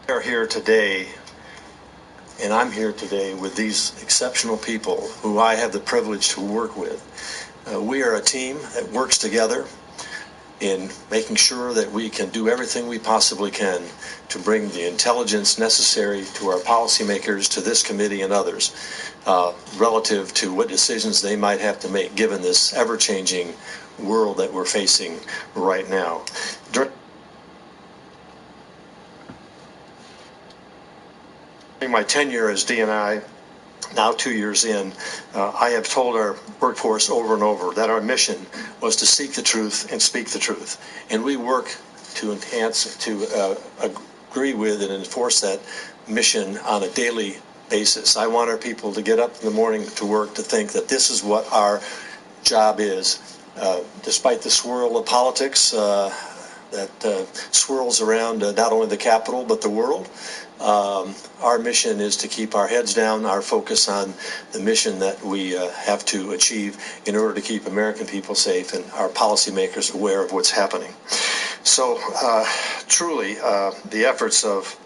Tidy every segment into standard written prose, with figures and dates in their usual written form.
are here today, and I'm here today with these exceptional people who I have the privilege to work with. We are a team that works together in making sure that we can do everything we possibly can to bring the intelligence necessary to our policymakers, to this committee and others, relative to what decisions they might have to make given this ever-changing world that we're facing right now. During my tenure as DNI, now 2 years in, I have told our workforce over and over that our mission was to seek the truth and speak the truth. And we work to enhance, to agree with and enforce that mission on a daily basis. I want our people to get up in the morning to work to think that this is what our job is. Despite the swirl of politics that swirls around not only the Capitol but the world, our mission is to keep our heads down, our focus on the mission that we have to achieve in order to keep American people safe and our policymakers aware of what's happening. So truly, the efforts of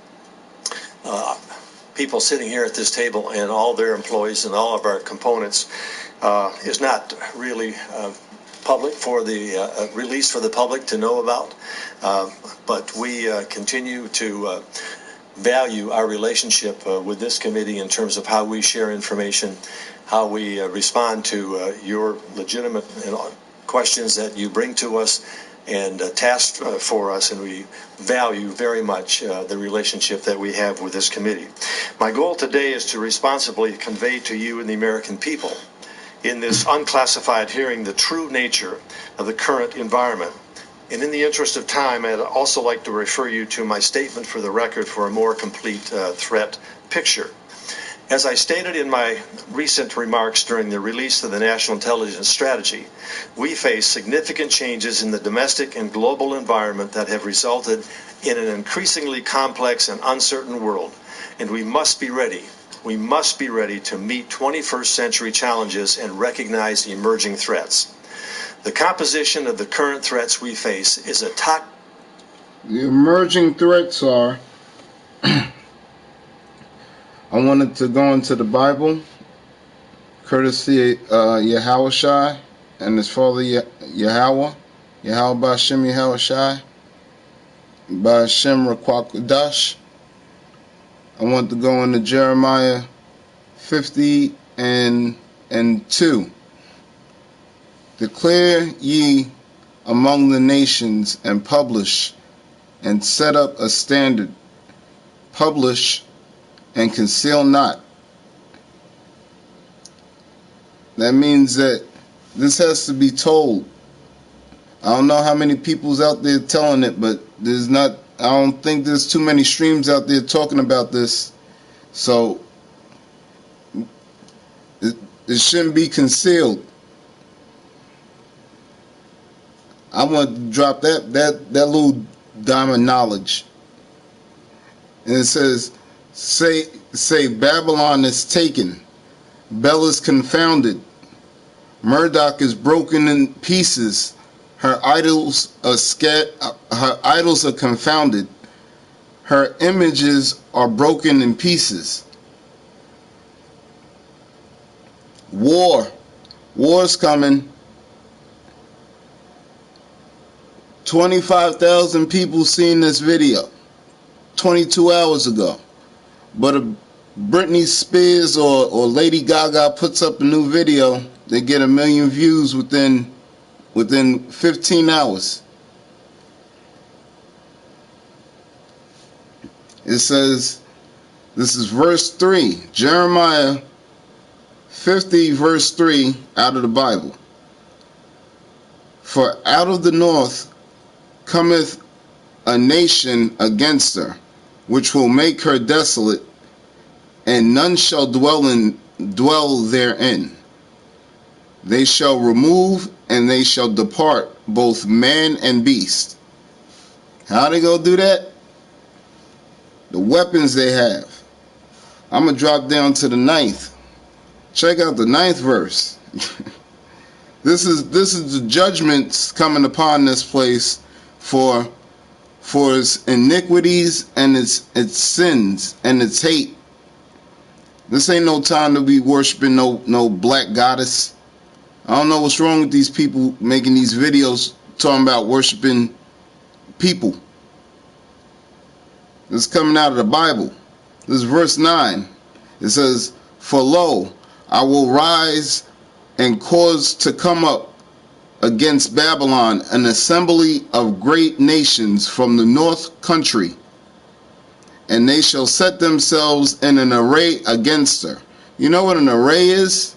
people sitting here at this table and all their employees and all of our components is not really public for the release for the public to know about, but we continue to value our relationship with this committee in terms of how we share information, how we respond to your legitimate questions that you bring to us and tasks for us, and we value very much the relationship that we have with this committee. My goal today is to responsibly convey to you and the American people in this unclassified hearing the true nature of the current environment. And in the interest of time, I'd also like to refer you to my statement for the record for a more complete threat picture. As I stated in my recent remarks during the release of the National Intelligence Strategy, we face significant changes in the domestic and global environment that have resulted in an increasingly complex and uncertain world, and we must be ready. We must be ready to meet 21st century challenges and recognize emerging threats. The composition of the current threats we face is a top. The emerging threats are, I wanted to go into the Bible, courtesy Yahushua and his father Yahweh Ba'Shem Yahushua, Ba'Shem Rakwakadash. I want to go into Jeremiah 50 and 2. Declare ye among the nations and publish and set up a standard. Publish and conceal not. That means that this has to be told. I don't know how many people's out there telling it, but I don't think there's too many streams out there talking about this. So it shouldn't be concealed. I want to drop that little dime of knowledge. And it says, say Babylon is taken, Bel is confounded, Murdoch is broken in pieces, her idols are confounded, her images are broken in pieces. War's coming. 25,000 people seen this video 22 hours ago. But if Britney Spears or Lady Gaga puts up a new video, they get 1 million views within 15 hours. It says, this is verse 3, Jeremiah 50 verse 3 out of the Bible. For out of the north cometh a nation against her, which will make her desolate, and none shall dwell therein. They shall remove and they shall depart, both man and beast. How they gonna do that? The weapons they have. I'm gonna drop down to the 9th. Check out the 9th verse. This is the judgments coming upon this place for its iniquities and its sins and its hate. This ain't no time to be worshiping no black goddess. I don't know what's wrong with these people making these videos talking about worshiping people. This is coming out of the Bible. This is verse 9. It says, "For lo, I will rise and cause to come up against Babylon an assembly of great nations from the north country, and they shall set themselves in an array against her." You know what an array is?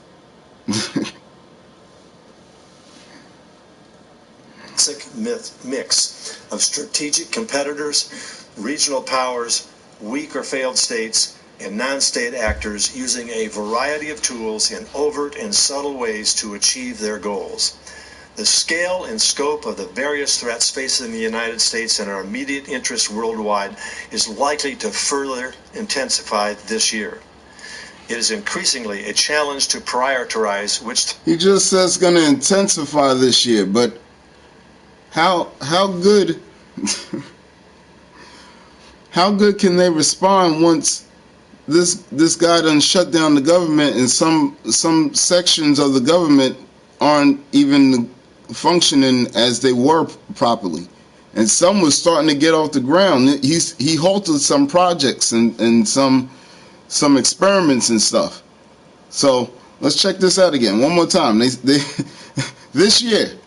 Mix of strategic competitors, regional powers, weak or failed states, and non-state actors using a variety of tools in overt and subtle ways to achieve their goals. The scale and scope of the various threats facing the United States and our immediate interests worldwide is likely to further intensify this year. It is increasingly a challenge to prioritize which... He just says it's going to intensify this year, but how good how good can they respond once this guy done shut down the government, and some sections of the government aren't even functioning as they were properly, and some was starting to get off the ground. He halted some projects and some experiments and stuff. So let's check this out again one more time. They this year,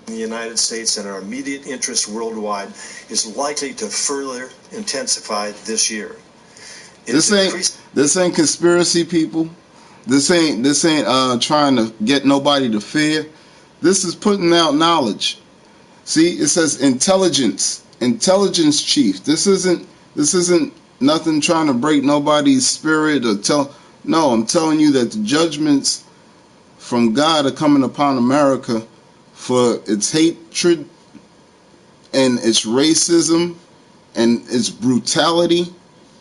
the United States and our immediate interests worldwide is likely to further intensify this year. This ain't conspiracy, people. This ain't trying to get nobody to fear. This is putting out knowledge. See, it says intelligence chief. This isn't nothing trying to break nobody's spirit or tell. No, I'm telling you that the judgments from God are coming upon America for its hatred and its racism and its brutality.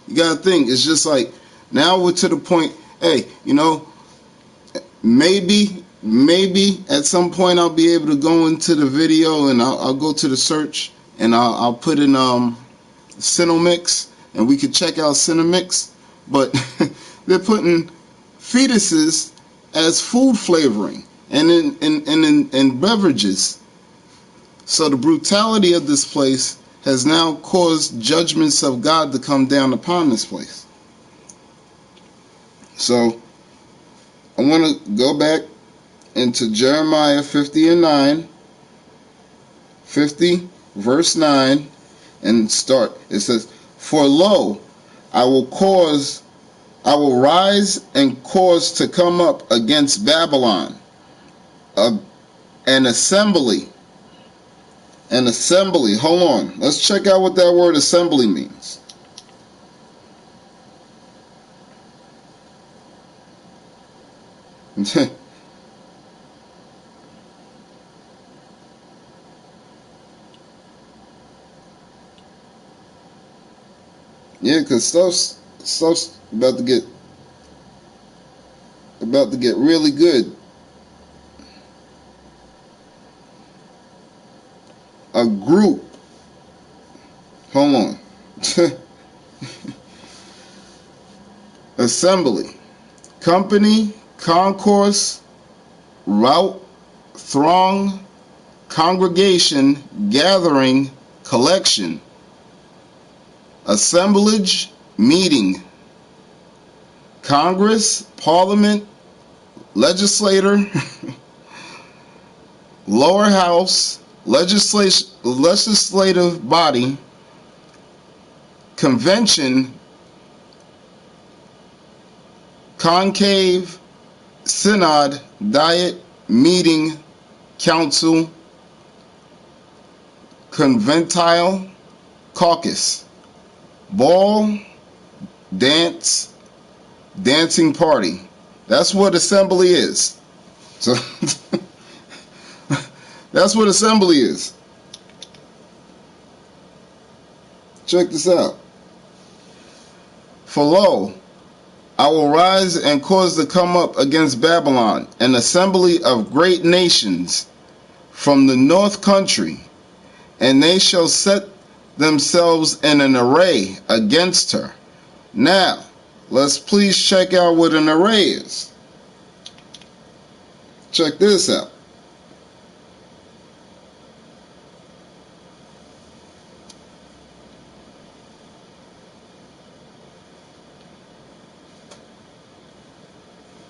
You gotta think, it's just like, now we're to the point, hey, you know, maybe at some point I'll be able to go into the video and I'll go to the search and I'll put in Cinemix, and we could check out Cinemix, but they're putting fetuses as food flavoring and in beverages. So the brutality of this place has now caused judgments of God to come down upon this place. So I want to go back into Jeremiah 50 verse 9 and start. It says, "For lo, I will rise and cause to come up against Babylon an assembly." Hold on. Let's check out what that word assembly means. Yeah, because stuff's about to get really good. A group. Hold on. Assembly. Company, concourse, route, throng, congregation, gathering, collection. Assemblage, meeting. Congress, parliament, legislator, lower house, legislative body, convention, conclave, synod, diet, meeting, council, conventile, caucus, ball, dance, dancing party. That's what assembly is. So that's what assembly is. Check this out. "For lo, I will rise and cause to come up against Babylon an assembly of great nations from the north country, and they shall set themselves in an array against her. Now, let's please check out what an array is. Check this out.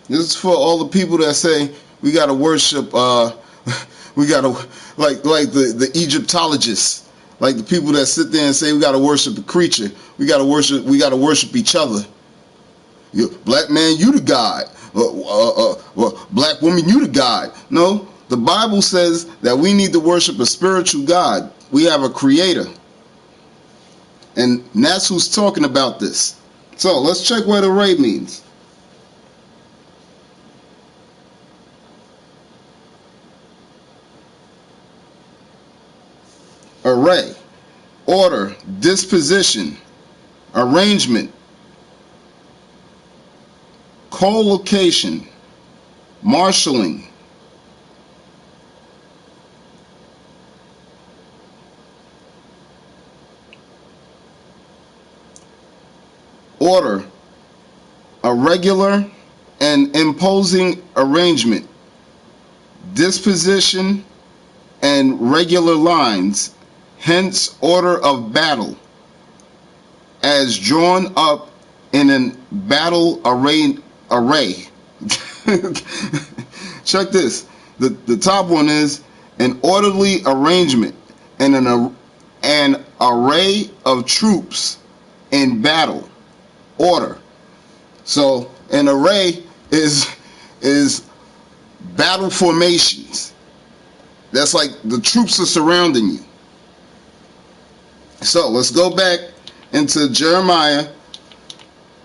This is for all the people that say we gotta worship. We gotta like the Egyptologists, like the people that sit there and say we gotta worship the creature. We gotta worship each other. Black man, you the God. Black woman, you the God. No, the Bible says that we need to worship a spiritual God. We have a creator, and that's who's talking about this. So let's check what array means. Array, order, disposition, arrangement, collocation, marshalling, order, a regular and imposing arrangement, disposition and regular lines, hence order of battle, as drawn up in a battle array. Check this. The top one is an orderly arrangement and an array of troops in battle. Order. So an array is battle formations. That's like the troops are surrounding you. So let's go back into Jeremiah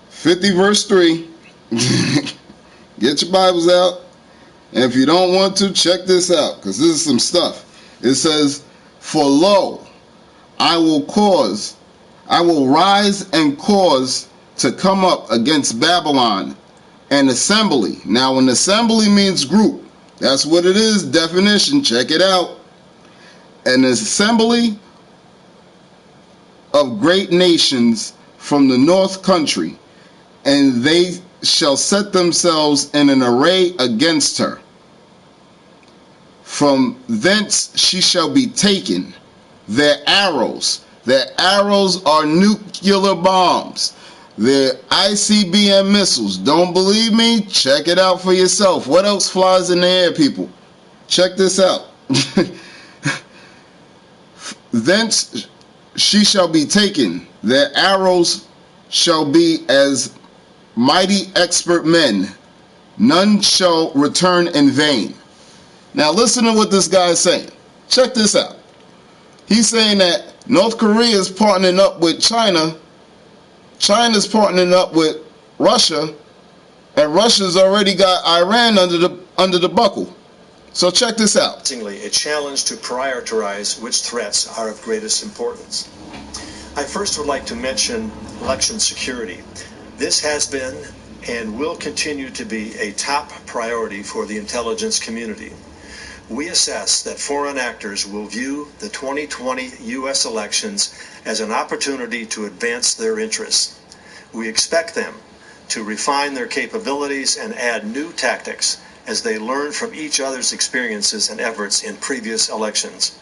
50 verse 3. Get your Bibles out. And if you don't want to, check this out, because this is some stuff. It says, for lo, I will rise and cause to come up against Babylon an assembly. Now, an assembly means group. That's what it is. Definition. Check it out. An assembly of great nations from the north country, and they shall set themselves in an array against her. From thence she shall be taken. Their arrows are nuclear bombs. They're ICBM missiles. Don't believe me? Check it out for yourself. What else flies in the air, people? Check this out. Thence she shall be taken. Their arrows shall be as mighty expert men. None shall return in vain. Now listen to what this guy is saying. Check this out. He's saying that North Korea is partnering up with China. China's partnering up with Russia, and Russia's already got Iran under the buckle. So check this out. A challenge to prioritize which threats are of greatest importance. I first would like to mention election security. This has been and will continue to be a top priority for the intelligence community. We assess that foreign actors will view the 2020 U.S. elections as an opportunity to advance their interests. We expect them to refine their capabilities and add new tactics as they learn from each other's experiences and efforts in previous elections.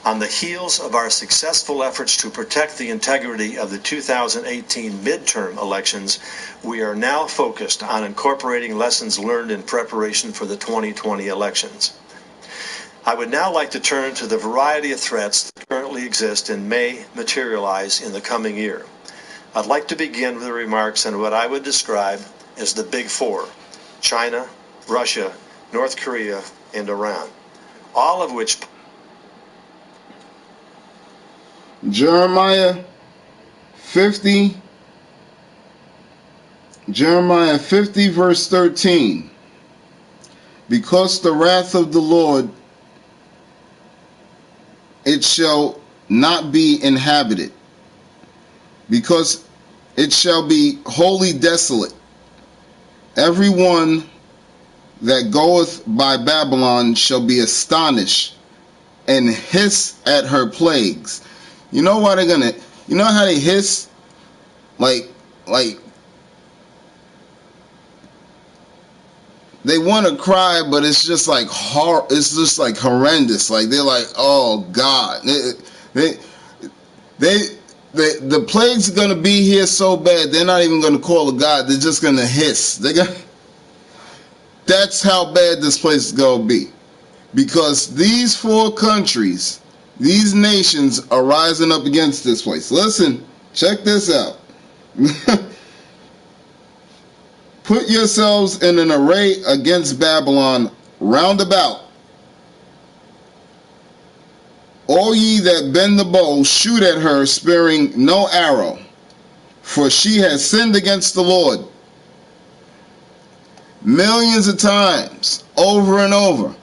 On the heels of our successful efforts to protect the integrity of the 2018 midterm elections, we are now focused on incorporating lessons learned in preparation for the 2020 elections. I would now like to turn to the variety of threats that currently exist and may materialize in the coming year. I'd like to begin with remarks on what I would describe as the Big Four: China, Russia, North Korea, and Iran, all of which... Jeremiah 50 verse 13. Because the wrath of the Lord, it shall not be inhabited, because it shall be wholly desolate. Every one that goeth by Babylon shall be astonished and hiss at her plagues. You know why they're gonna? You know how they hiss? Like they want to cry, but it's just like it's just like horrendous. Like they're like, oh God, the plague's gonna be here so bad they're not even gonna call a God. They're just gonna hiss. That's how bad this place is gonna be, because these four countries, these nations are rising up against this place. Listen, check this out. Put yourselves in an array against Babylon round about. All ye that bend the bow, shoot at her, sparing no arrow, for she has sinned against the Lord. Millions of times, over and over.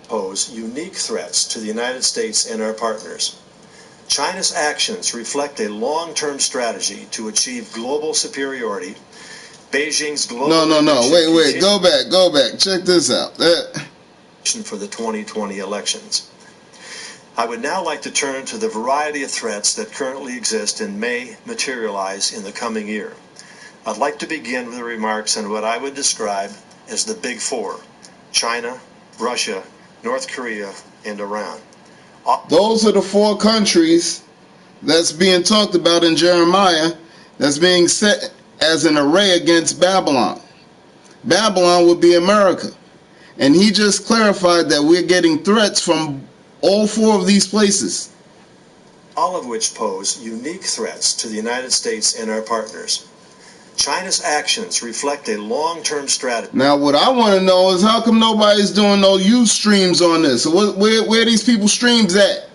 Pose unique threats to the United States and our partners. China's actions reflect a long-term strategy to achieve global superiority. Beijing's global Wait, go back. Check this out. For the 2020 elections. I would now like to turn to the variety of threats that currently exist and may materialize in the coming year. I'd like to begin with remarks on what I would describe as the Big Four: China, Russia, North Korea, and Iran. Those are the four countries that's being talked about in Jeremiah, that's being set as an array against Babylon. Babylon would be America. And he just clarified that we're getting threats from all four of these places. All of which pose unique threats to the United States and our partners. China's actions reflect a long-term strategy. Now, what I want to know is how come nobody's doing no use streams on this? So where are these people's streams at?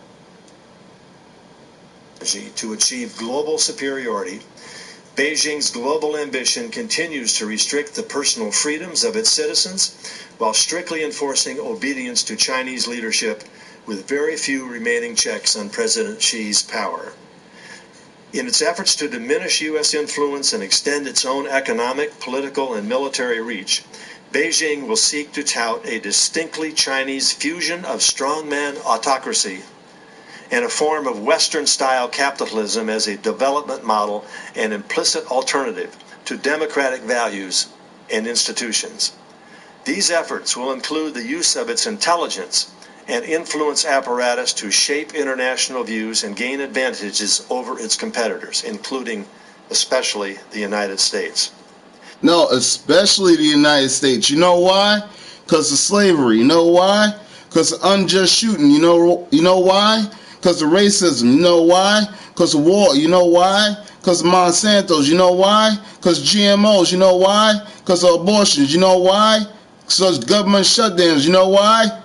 To achieve global superiority, Beijing's global ambition continues to restrict the personal freedoms of its citizens while strictly enforcing obedience to Chinese leadership, with very few remaining checks on President Xi's power. In its efforts to diminish U.S. influence and extend its own economic, political, and military reach, Beijing will seek to tout a distinctly Chinese fusion of strongman autocracy and a form of Western-style capitalism as a development model and implicit alternative to democratic values and institutions. These efforts will include the use of its intelligence and influence apparatus to shape international views and gain advantages over its competitors, including especially the United States. No, especially the United States. You know why? Because of slavery. You know why? Because of unjust shooting. You know why? Because of racism. You know why? Because of war. You know why? Because of Monsanto's. You know why? Because of GMOs. You know why? Because of abortions. You know why? Because of government shutdowns. You know why?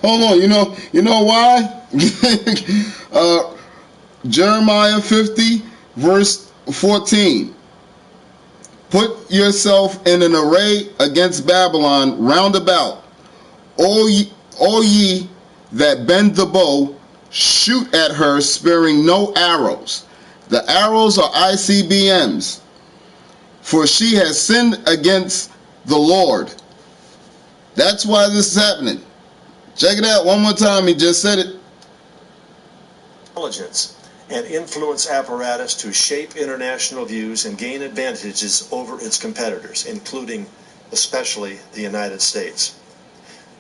Hold on. You know why? Jeremiah 50 verse 14. Put yourself in an array against Babylon round about. All ye that bend the bow, shoot at her, sparing no arrows. The arrows are ICBMs. For she has sinned against the Lord. That's why this is happening. Check it out one more time. He just said it. Intelligence and influence apparatus to shape international views and gain advantages over its competitors, including especially the United States.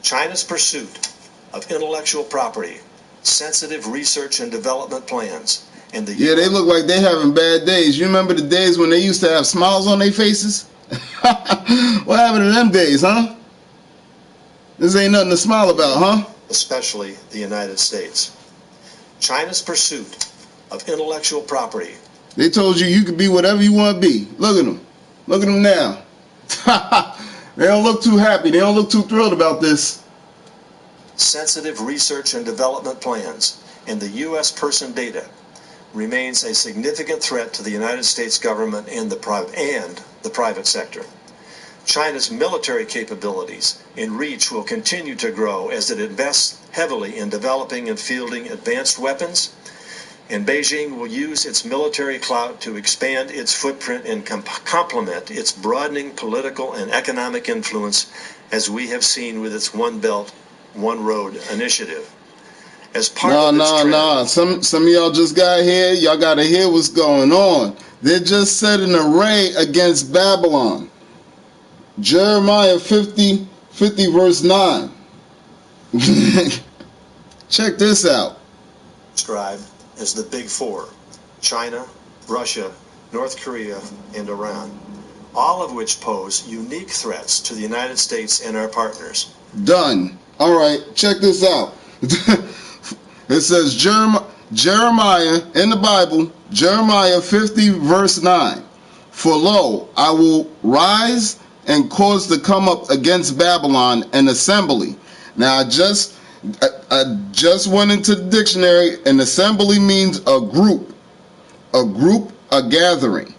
China's pursuit of intellectual property, sensitive research and development plans, and the they look like they having bad days. You remember the days when they used to have smiles on their faces? What happened to them days, huh? This ain't nothing to smile about, huh? Especially the United States. China's pursuit of intellectual property. They told you you could be whatever you want to be. Look at them. Look at them now. They don't look too happy. They don't look too thrilled about this. Sensitive research and development plans and the U.S. person data remains a significant threat to the United States government and the private sector. China's military capabilities and reach will continue to grow as it invests heavily in developing and fielding advanced weapons, And Beijing will use its military clout to expand its footprint and complement its broadening political and economic influence, as we have seen with its One Belt, One Road initiative. As part of this trend, Some of y'all just got here. Y'all got to hear what's going on. They just set an array against Babylon. Jeremiah 50 verse 9. Check this out. Described as the Big Four: China, Russia, North Korea, and Iran, all of which pose unique threats to the United States and our partners. Done. All right, check this out. It says Jeremiah in the Bible, Jeremiah 50 verse 9. For lo, I will rise and cause to come up against Babylon an assembly. Now I just went into the dictionary. An assembly means a group, a gathering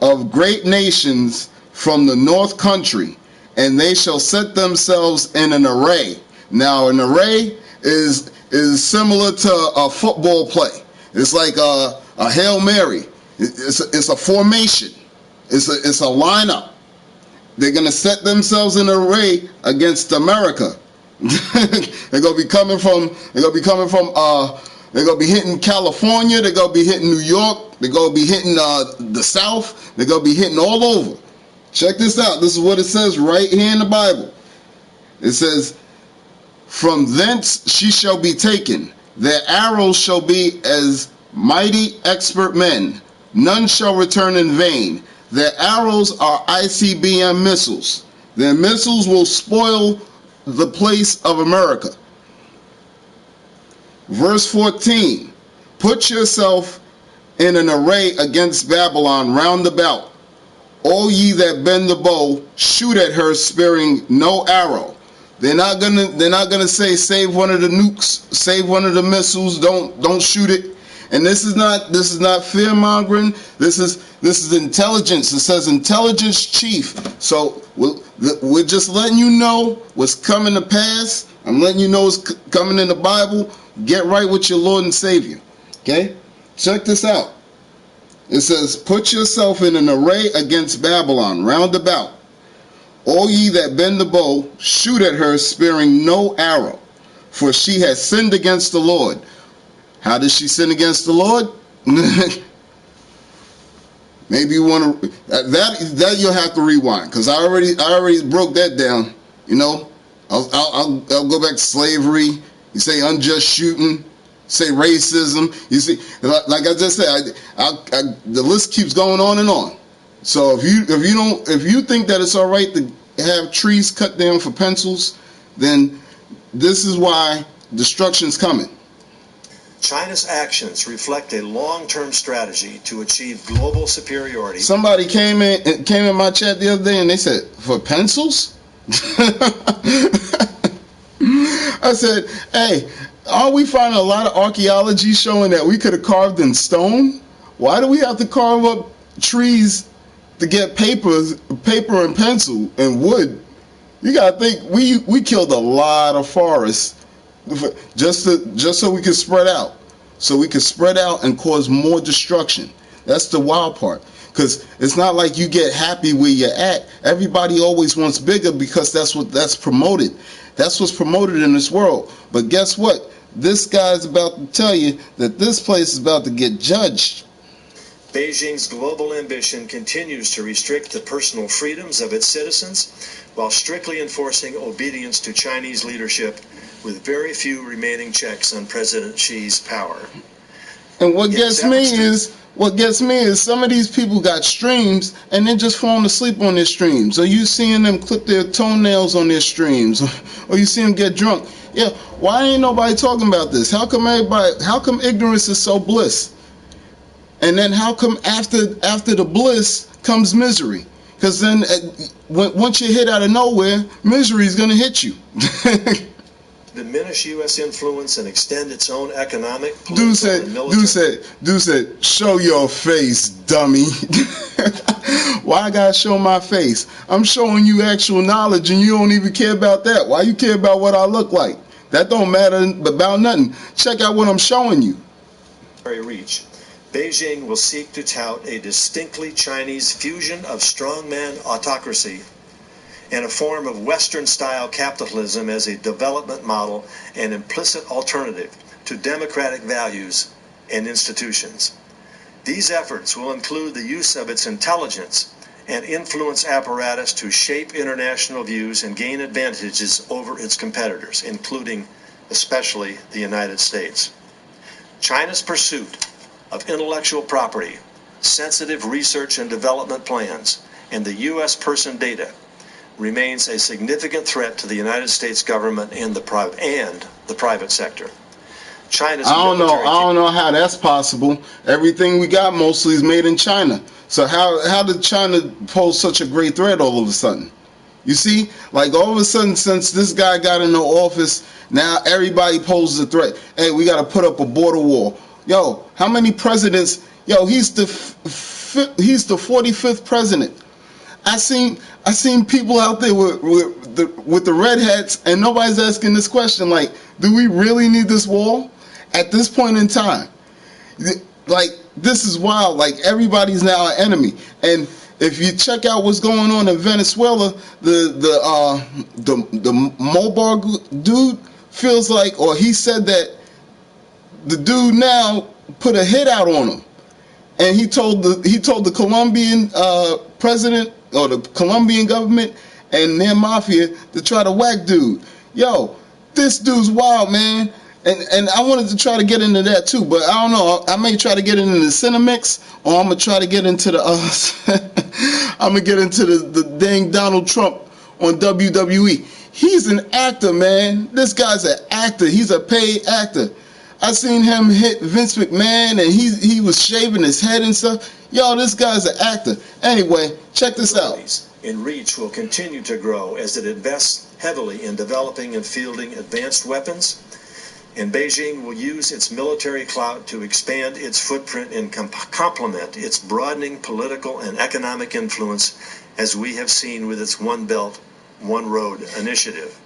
of great nations from the north country, and they shall set themselves in an array. Now an array is similar to a football play. It's like a Hail Mary. It's a formation. It's a lineup. They're gonna set themselves in an array against America. They're gonna be coming from. They're gonna be hitting California. They're gonna be hitting New York. They're gonna be hitting the South. They're gonna be hitting all over. Check this out. This is what it says right here in the Bible. It says, "From thence she shall be taken. Their arrows shall be as mighty expert men. None shall return in vain. Their arrows are ICBM missiles. Their missiles will spoil the place of America." Verse 14, "Put yourself in an array against Babylon round about. All ye that bend the bow, shoot at her, sparing no arrow." They're not gonna say save one of the nukes, save one of the missiles, don't shoot it. And this is not fear mongering. This is intelligence. It says intelligence chief. So we're just letting you know what's coming to pass. I'm letting you know what's coming in the Bible. Get right with your Lord and Savior. Okay? Check this out. It says, "Put yourself in an array against Babylon round about. All ye that bend the bow, shoot at her, sparing no arrow. For she has sinned against the Lord." How does she sin against the Lord? Maybe you want to that you'll have to rewind, because I already broke that down. You know, I'll go back to slavery. You say unjust shooting. Say racism. You see, like I just said, the list keeps going on and on. So if you think that it's all right to have trees cut down for pencils, then this is why destruction's coming. China's actions reflect a long-term strategy to achieve global superiority. Somebody came in my chat the other day and they said, "For pencils?" I said, "Hey, aren't we finding a lot of archaeology showing that we could have carved in stone? Why do we have to carve up trees to get paper and pencil and wood?" You gotta think we killed a lot of forests just so we could spread out. So we could spread out and cause more destruction. That's the wild part. Because it's not like you get happy where you're at. Everybody always wants bigger, because that's promoted. That's what's promoted in this world. But guess what? This guy's about to tell you that this place is about to get judged. Beijing's global ambition continues to restrict the personal freedoms of its citizens while strictly enforcing obedience to Chinese leadership, with very few remaining checks on President Xi's power. And what gets me is some of these people got streams and they're just falling asleep on their streams. Or you seeing them clip their toenails on their streams, or you see them get drunk. Yeah, why ain't nobody talking about this? How come ignorance is so bliss? And then how come after the bliss comes misery? Because then once you hit out of nowhere, misery is going to hit you. Diminish U.S. influence and extend its own economic, political, and military. Dude said, "Show your face, dummy." Why I gotta show my face? I'm showing you actual knowledge and you don't even care about that. Why you care about what I look like? That don't matter about nothing. Check out what I'm showing you. reach, Beijing will seek to tout a distinctly Chinese fusion of strongman autocracy and a form of Western-style capitalism as a development model and implicit alternative to democratic values and institutions. These efforts will include the use of its intelligence and influence apparatus to shape international views and gain advantages over its competitors, including especially the United States. China's pursuit of intellectual property, sensitive research and development plans, and the U.S. person data remains a significant threat to the United States government and the private sector. China's I don't know how that's possible. Everything we got mostly is made in China. So how did China pose such a great threat all of a sudden? You see, like all of a sudden, since this guy got into office, now everybody poses a threat. Hey, we got to put up a border wall. Yo, how many presidents? Yo, he's the 45th president. I seen people out there with the red hats, and nobody's asking this question. Like, do we really need this wall at this point in time? Like, this is wild. Like, everybody's now an enemy. And if you check out what's going on in Venezuela, the Mobar dude feels like, or he said that the dude now put a hit out on him, and he told the Colombian president or the Colombian government and their mafia to try to whack dude. Yo, this dude's wild, man. And I wanted to try to get into that too, but I don't know. I may try to get into the Cinemix, or I'm gonna try to get into the I'm gonna get into the dang Donald Trump on WWE. He's an actor, man. This guy's an actor. He's a paid actor. I seen him hit Vince McMahon, and he was shaving his head and stuff. Yo, this guy's an actor. Anyway, check this out. In reach will continue to grow as it invests heavily in developing and fielding advanced weapons, and Beijing will use its military clout to expand its footprint and complement its broadening political and economic influence, as we have seen with its One Belt, One Road initiative.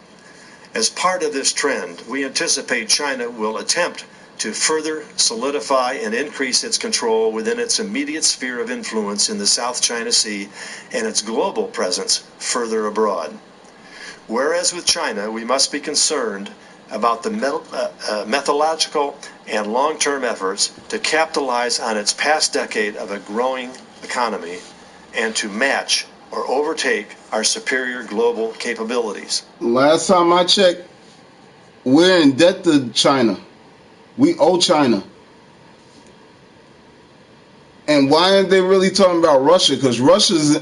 As part of this trend, we anticipate China will attempt to further solidify and increase its control within its immediate sphere of influence in the South China Sea and its global presence further abroad. Whereas with China, we must be concerned about the methodological and long-term efforts to capitalize on its past decade of a growing economy and to match or overtake our superior global capabilities. Last time I checked, we're in debt to China. We owe China. And why aren't they really talking about Russia? Because Russia's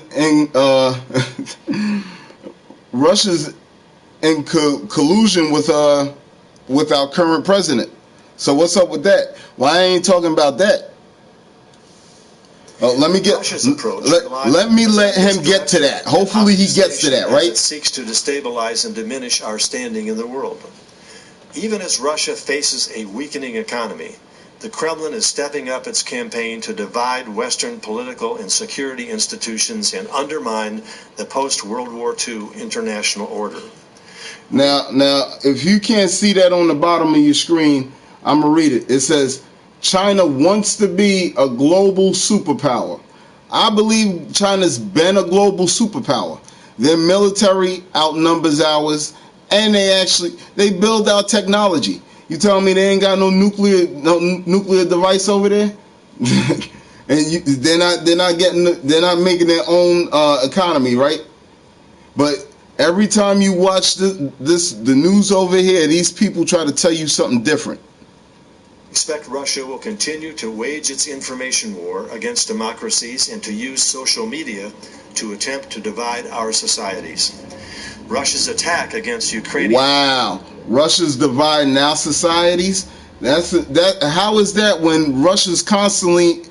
in collusion with our current president. So what's up with that? Why ain't talking about that? Let me let him get to that. Hopefully he gets to that, right? It seeks to destabilize and diminish our standing in the world. Even as Russia faces a weakening economy, the Kremlin is stepping up its campaign to divide Western political and security institutions and undermine the post-World War II international order. Now, if you can't see that on the bottom of your screen, I'm going to read it. It says, China wants to be a global superpower. I believe China's been a global superpower. Their military outnumbers ours, and they build out technology. You telling me they ain't got no nuclear device over there? And they're not making their own economy, right? But every time you watch the news over here, these people try to tell you something different. Expect Russia will continue to wage its information war against democracies and to use social media to attempt to divide our societies. Russia's attack against Ukraine. Wow, Russia's dividing our societies. How is that when Russia's constantly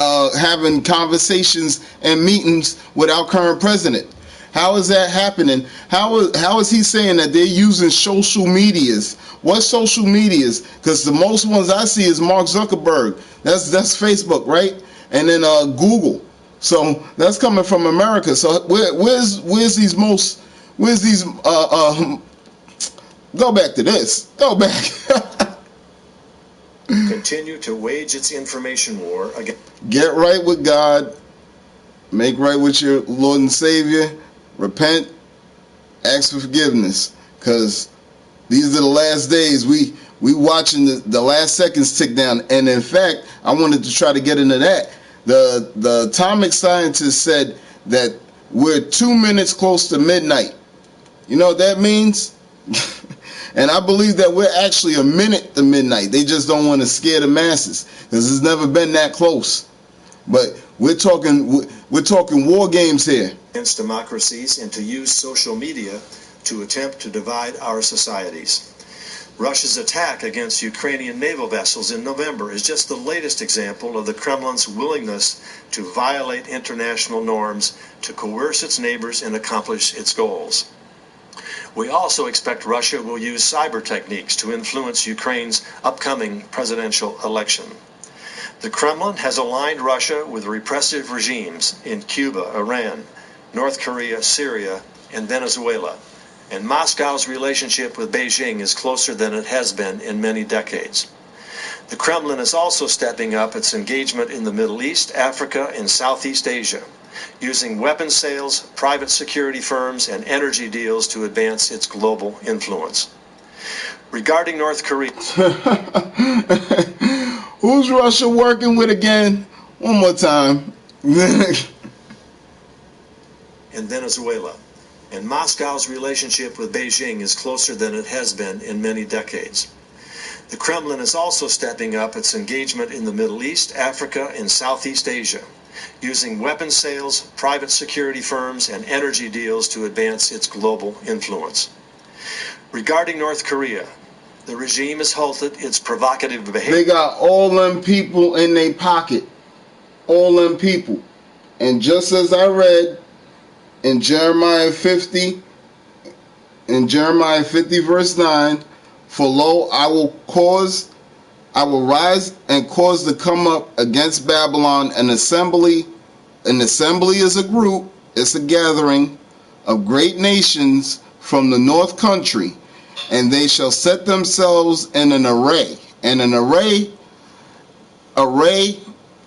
having conversations and meetings with our current president? How is that happening? How is he saying that they're using social medias? What social medias? Because the most ones I see is Mark Zuckerberg. That's Facebook, right? And then Google. So that's coming from America. So where's these go back to this. Go back. continue to wage its information war against. Get right with God. Make right with your Lord and Savior. Repent. Ask for forgiveness. Because these are the last days. We watching the last seconds tick down. And in fact, I wanted to try to get into that. The atomic scientists said that we're 2 minutes close to midnight. You know what that means? And I believe that we're actually a minute to midnight. They just don't want to scare the masses because it's never been that close. But we're talking war games here. Against democracies and to use social media to attempt to divide our societies. Russia's attack against Ukrainian naval vessels in November is just the latest example of the Kremlin's willingness to violate international norms, to coerce its neighbors and accomplish its goals. We also expect Russia will use cyber techniques to influence Ukraine's upcoming presidential election. The Kremlin has aligned Russia with repressive regimes in Cuba, Iran, North Korea, Syria, and Venezuela, and Moscow's relationship with Beijing is closer than it has been in many decades. The Kremlin is also stepping up its engagement in the Middle East, Africa, and Southeast Asia, using weapons sales, private security firms, and energy deals to advance its global influence. Regarding North Korea... Who's Russia working with again? One more time. In Venezuela, and Moscow's relationship with Beijing is closer than it has been in many decades. The Kremlin is also stepping up its engagement in the Middle East, Africa, and Southeast Asia, using weapons sales, private security firms, and energy deals to advance its global influence. Regarding North Korea, the regime has halted its provocative behavior. They got all them people in their pocket. All them people. And just as I read in Jeremiah 50 verse 9, for lo, I will rise and cause to come up against Babylon an assembly. An assembly is a group, it's a gathering of great nations from the north country, and they shall set themselves in an array. And an array,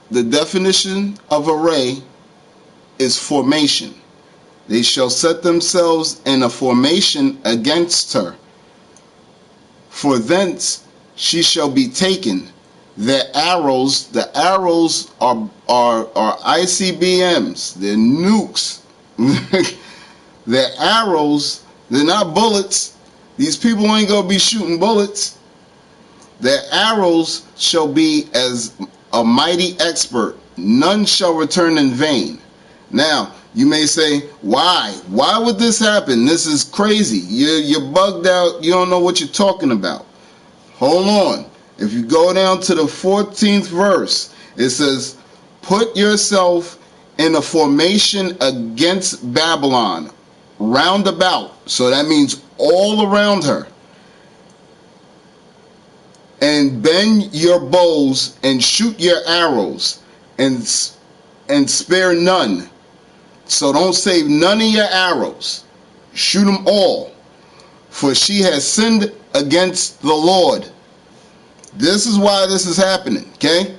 the definition of array is formation. They shall set themselves in a formation against her. For thence she shall be taken. The arrows are ICBMs. They're nukes. They're arrows. They're not bullets. These people ain't gonna be shooting bullets. Their arrows shall be as a mighty expert. None shall return in vain. Now, you may say, why? Why would this happen? This is crazy. You're bugged out. You don't know what you're talking about. Hold on. If you go down to the 14th verse, it says, put yourself in a formation against Babylon, round about. So that means all around her. And bend your bows and shoot your arrows and spare none. So don't save none of your arrows. Shoot them all. For she has sinned against the Lord. This is why this is happening, okay?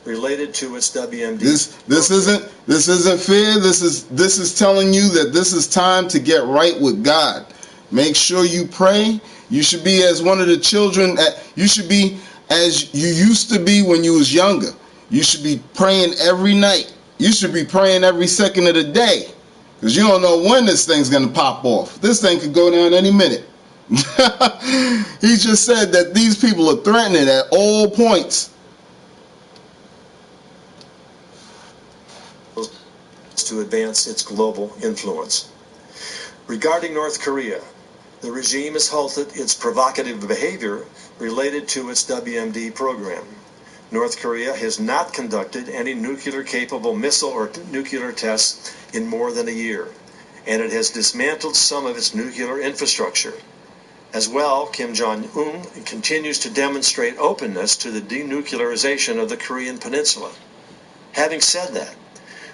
Related to its WMD. This isn't fear. This is telling you that this is time to get right with God. Make sure you pray. You should be as one of the children. You should be as you used to be when you was younger. You should be praying every night. You should be praying every second of the day, because you don't know when this thing's going to pop off. This thing could go down any minute. He just said that these people are threatening at all points. To advance its global influence. Regarding North Korea, the regime has halted its provocative behavior related to its WMD program. North Korea has not conducted any nuclear-capable missile or nuclear tests in more than a year, and it has dismantled some of its nuclear infrastructure. As well, Kim Jong-un continues to demonstrate openness to the denuclearization of the Korean Peninsula. Having said that,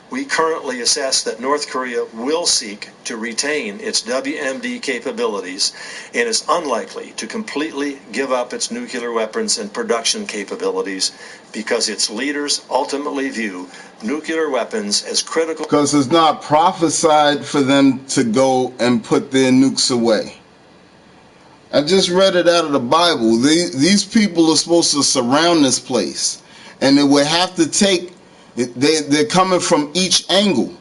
we currently assess that North Korea will seek to retain its WMD capabilities and is unlikely to completely give up its nuclear weapons and production capabilities because its leaders ultimately view nuclear weapons as critical. Because it's not prophesied for them to go and put their nukes away. I just read it out of the Bible. These people are supposed to surround this place. And they would have to take, they're coming from each angle.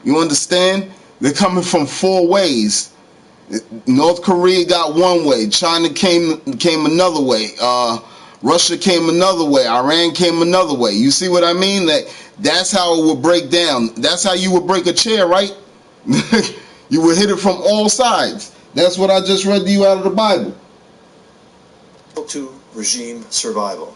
You understand? They're coming from 4 ways. North Korea got one way. China came another way. Russia came another way. Iran came another way. You see what I mean? That's how it would break down. That's how you would break a chair, right? You would hit it from all sides. That's what I just read to you out of the Bible. To regime survival.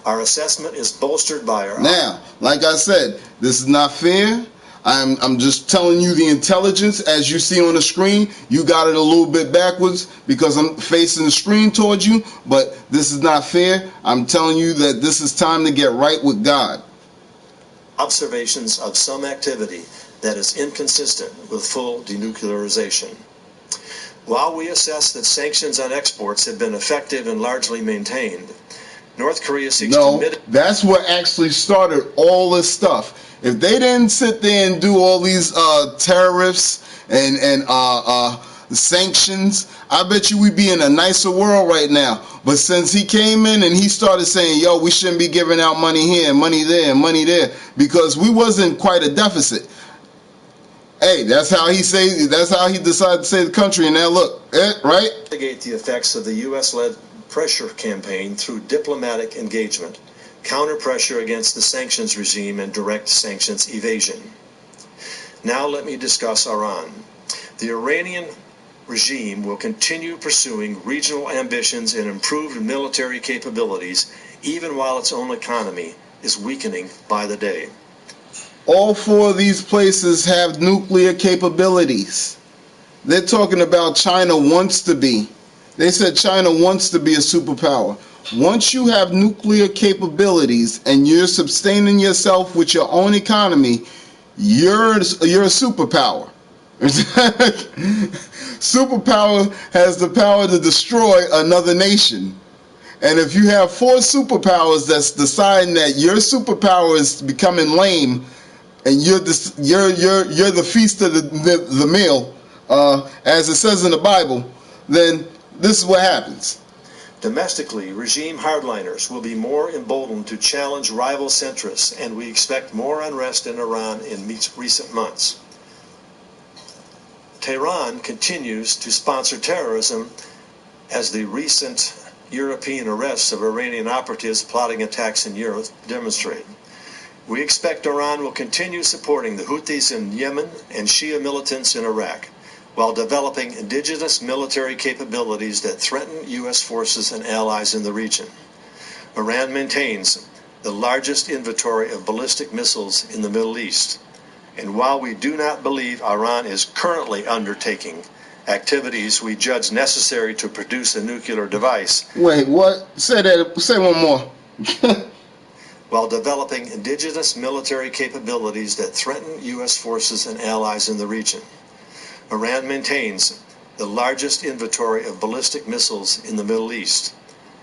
Our assessment is bolstered by our... Now, like I said, this is not fair. I'm just telling you the intelligence as you see on the screen. You got it a little bit backwards because I'm facing the screen towards you, but this is not fair. I'm telling you that this is time to get right with God. Observations of some activity that is inconsistent with full denuclearization. While we assess that sanctions on exports have been effective and largely maintained, North Korea seeks to mitigate... That's what actually started all this stuff. If they didn't sit there and do all these tariffs and sanctions, I bet you we'd be in a nicer world right now. But since he came in and he started saying, yo, we shouldn't be giving out money here, money there, and money there, because we wasn't quite a deficit. Hey, that's how he decided to save the country. And now look, right? Mitigate the effects of the U.S.-led pressure campaign through diplomatic engagement, counter pressure against the sanctions regime, and direct sanctions evasion. Now let me discuss Iran. The Iranian regime will continue pursuing regional ambitions and improved military capabilities, even while its own economy is weakening by the day. All 4 of these places have nuclear capabilities. They're talking about China wants to be. They said China wants to be a superpower. Once you have nuclear capabilities and you're sustaining yourself with your own economy, you're a superpower. Superpower has the power to destroy another nation. And if you have 4 superpowers that's deciding that your superpower is becoming lame, and you're the feast of the meal, as it says in the Bible, then this is what happens. Domestically, regime hardliners will be more emboldened to challenge rival centrists, and we expect more unrest in Iran in recent months. Tehran continues to sponsor terrorism, as the recent European arrests of Iranian operatives plotting attacks in Europe demonstrate. We expect Iran will continue supporting the Houthis in Yemen and Shia militants in Iraq, while developing indigenous military capabilities that threaten U.S. forces and allies in the region. Iran maintains the largest inventory of ballistic missiles in the Middle East, and while we do not believe Iran is currently undertaking activities we judge necessary to produce a nuclear device... Wait, what? Say one more. While developing indigenous military capabilities that threaten U.S. forces and allies in the region. Iran maintains the largest inventory of ballistic missiles in the Middle East,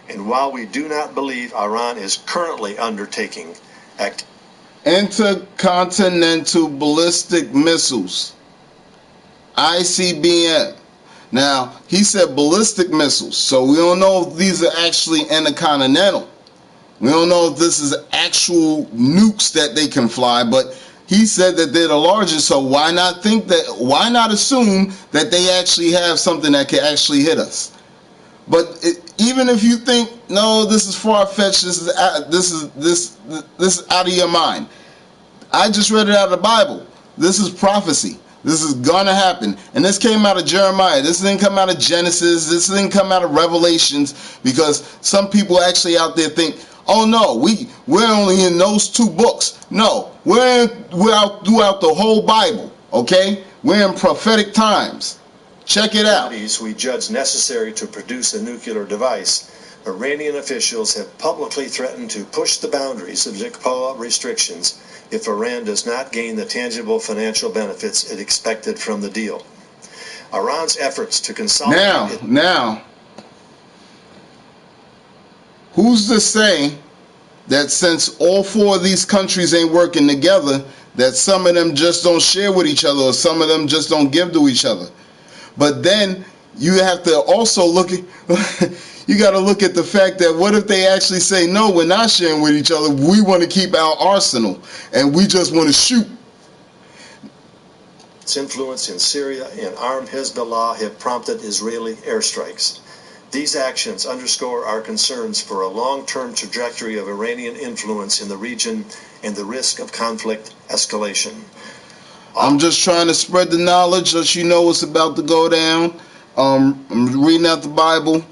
and while we do not believe Iran is currently undertaking intercontinental ballistic missiles, ICBM. Now, he said ballistic missiles, so we don't know if these are actually intercontinental. We don't know if this is actual nukes that they can fly, but he said that they're the largest, so why not assume that they actually have something that can actually hit us? But even if you think, no, this is far-fetched, this is out of your mind. I just read it out of the Bible. This is prophecy. This is gonna happen. And this came out of Jeremiah. This didn't come out of Genesis. This didn't come out of Revelations, because some people actually out there think, oh no, we're only in those 2 books. No, we're out throughout the whole Bible, okay? We're in prophetic times. Check it out. We judge necessary to produce a nuclear device, Iranian officials have publicly threatened to push the boundaries of ZICPOA restrictions if Iran does not gain the tangible financial benefits it expected from the deal. Iran's efforts to consolidate... Now, who's to say that since all four of these countries ain't working together, that some of them just don't share with each other or some of them just don't give to each other? But then you have to also look at you got to look at the fact that what if they actually say, no, we're not sharing with each other, we want to keep our arsenal and we just want to shoot. Its influence in Syria and armed Hezbollah have prompted Israeli airstrikes. These actions underscore our concerns for a long-term trajectory of Iranian influence in the region and the risk of conflict escalation. I'm just trying to spread the knowledge, let you know what's about to go down. I'm reading out the Bible.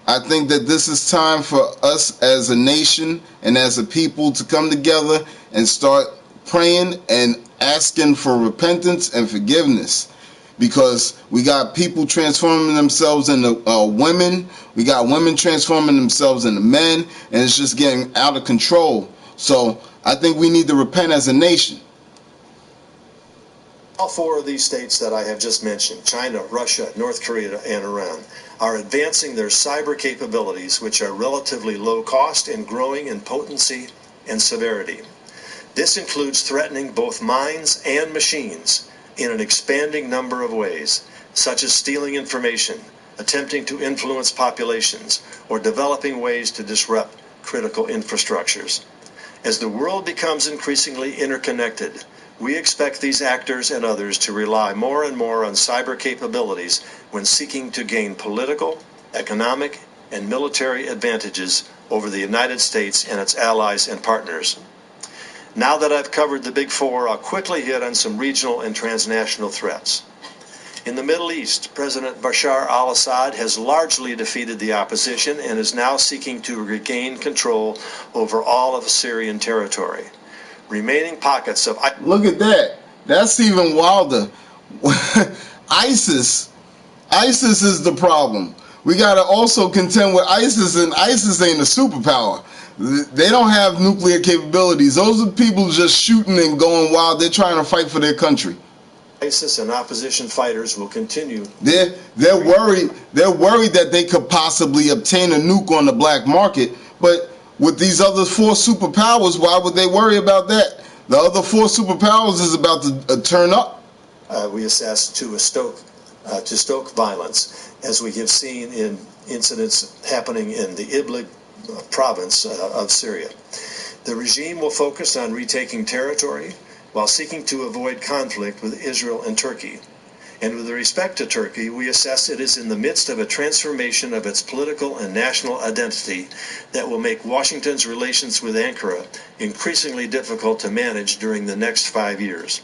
I think that this is time for us as a nation and as a people to come together and start praying and asking for repentance and forgiveness, because we got people transforming themselves into women, we got women transforming themselves into men, and it's just getting out of control. So I think we need to repent as a nation. All four of these states that I have just mentioned, China, Russia, North Korea, and Iran, are advancing their cyber capabilities, which are relatively low cost and growing in potency and severity. This includes threatening both minds and machines in an expanding number of ways, such as stealing information, attempting to influence populations, or developing ways to disrupt critical infrastructures. As the world becomes increasingly interconnected, we expect these actors and others to rely more and more on cyber capabilities when seeking to gain political, economic, and military advantages over the United States and its allies and partners. Now that I've covered the big four, I'll quickly hit on some regional and transnational threats. In the Middle East, President Bashar al-Assad has largely defeated the opposition and is now seeking to regain control over all of Syrian territory. Remaining pockets of... Look at that. That's even wilder. ISIS is the problem. We got to also contend with ISIS, and ISIS ain't a superpower. They don't have nuclear capabilities. Those are people just shooting and going wild. They're trying to fight for their country. ISIS and opposition fighters will continue. They're worried that they could possibly obtain a nuke on the black market, but with these other four superpowers, why would they worry about that? The other four superpowers is about to turn up. We assess to stoke violence, as we have seen in incidents happening in the Idlib province of Syria. The regime will focus on retaking territory while seeking to avoid conflict with Israel and Turkey. And with respect to Turkey, we assess it is in the midst of a transformation of its political and national identity that will make Washington's relations with Ankara increasingly difficult to manage during the next 5 years.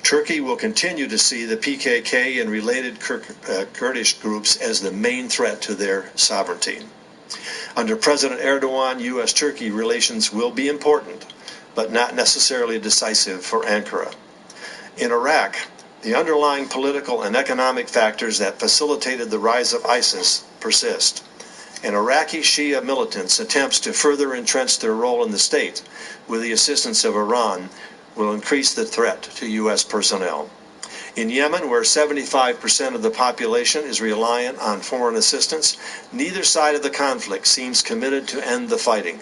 Turkey will continue to see the PKK and related Kurdish groups as the main threat to their sovereignty. Under President Erdogan, U.S.-Turkey relations will be important, but not necessarily decisive for Ankara. In Iraq, the underlying political and economic factors that facilitated the rise of ISIS persist, and Iraqi Shia militants' attempts to further entrench their role in the state with the assistance of Iran will increase the threat to U.S. personnel. In Yemen, where 75% of the population is reliant on foreign assistance, neither side of the conflict seems committed to end the fighting,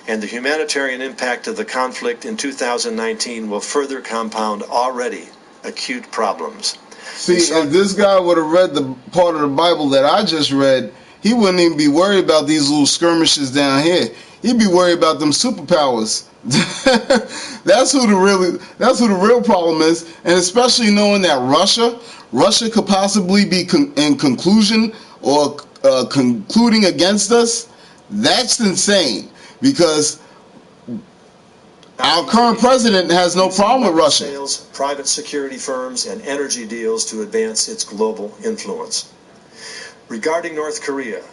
and the humanitarian impact of the conflict in 2019 will further compound already acute problems. See, if this guy would have read the part of the Bible that I just read, he wouldn't even be worried about these little skirmishes down here. He'd be worried about them superpowers. That's who the real problem is, and especially knowing that Russia could possibly be in conclusion or concluding against us. That's insane, because our current president has no problem with Russia. Sales, private security firms, and energy deals to advance its global influence. Regarding North Korea,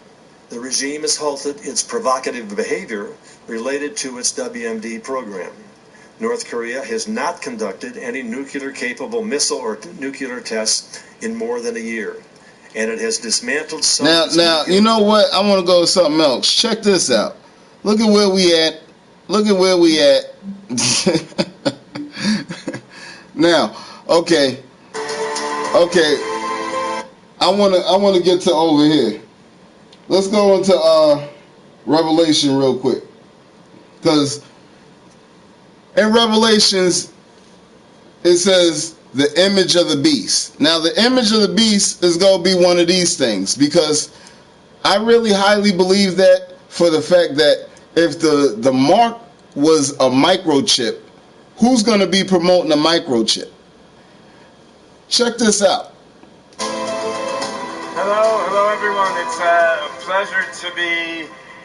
the regime has halted its provocative behavior related to its WMD program. North Korea has not conducted any nuclear-capable missile or nuclear tests in more than a year, and it has dismantled some. Now, you know what? I want to go with something else. Check this out. Look at where we at. Look at where we at. Now, okay. I wanna get to over here. Let's go into Revelation real quick, because in Revelations it says the image of the beast. Now, the image of the beast is gonna be one of these things, because I really highly believe that, for the fact that if the mark was a microchip, who's gonna be promoting a microchip? Check this out. Hello everyone. It's a pleasure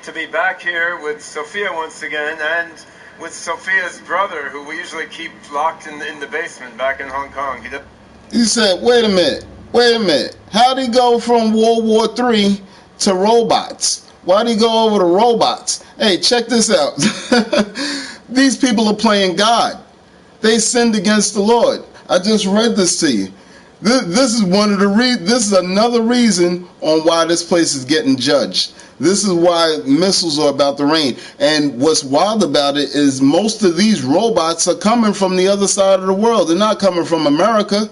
to be back here with Sophia once again, and with Sophia's brother, who we usually keep locked in the basement back in Hong Kong. He said, wait a minute. How'd he go from World War III to robots? Why'd he go over to robots? Hey, check this out. These people are playing God. They sinned against the Lord. I just read this to you. This is one of the this is another reason on why this place is getting judged. This is why missiles are about to rain. And what's wild about it is most of these robots are coming from the other side of the world. They're not coming from America.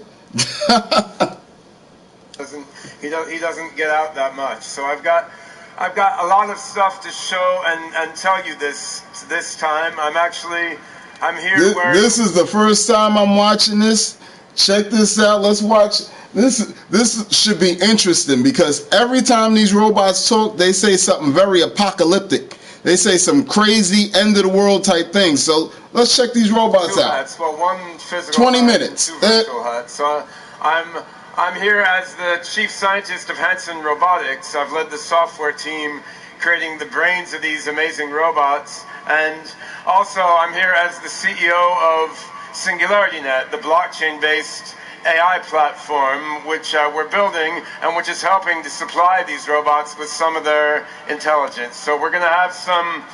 He doesn't get out that much. So I've got a lot of stuff to show and tell you this time. I'm here. This is the first time I'm watching this. Check this out. Let's watch. This should be interesting, because every time these robots talk, they say something very apocalyptic. They say some crazy end of the world type thing. So let's check these robots two out. Hats. Well, one physical 20 hut, minutes. Two virtual hats. So I'm here as the chief scientist of Hanson Robotics. I've led the software team creating the brains of these amazing robots, and also I'm here as the CEO of SingularityNet, the blockchain-based AI platform which we're building, and which is helping to supply these robots with some of their intelligence. So we're going to have some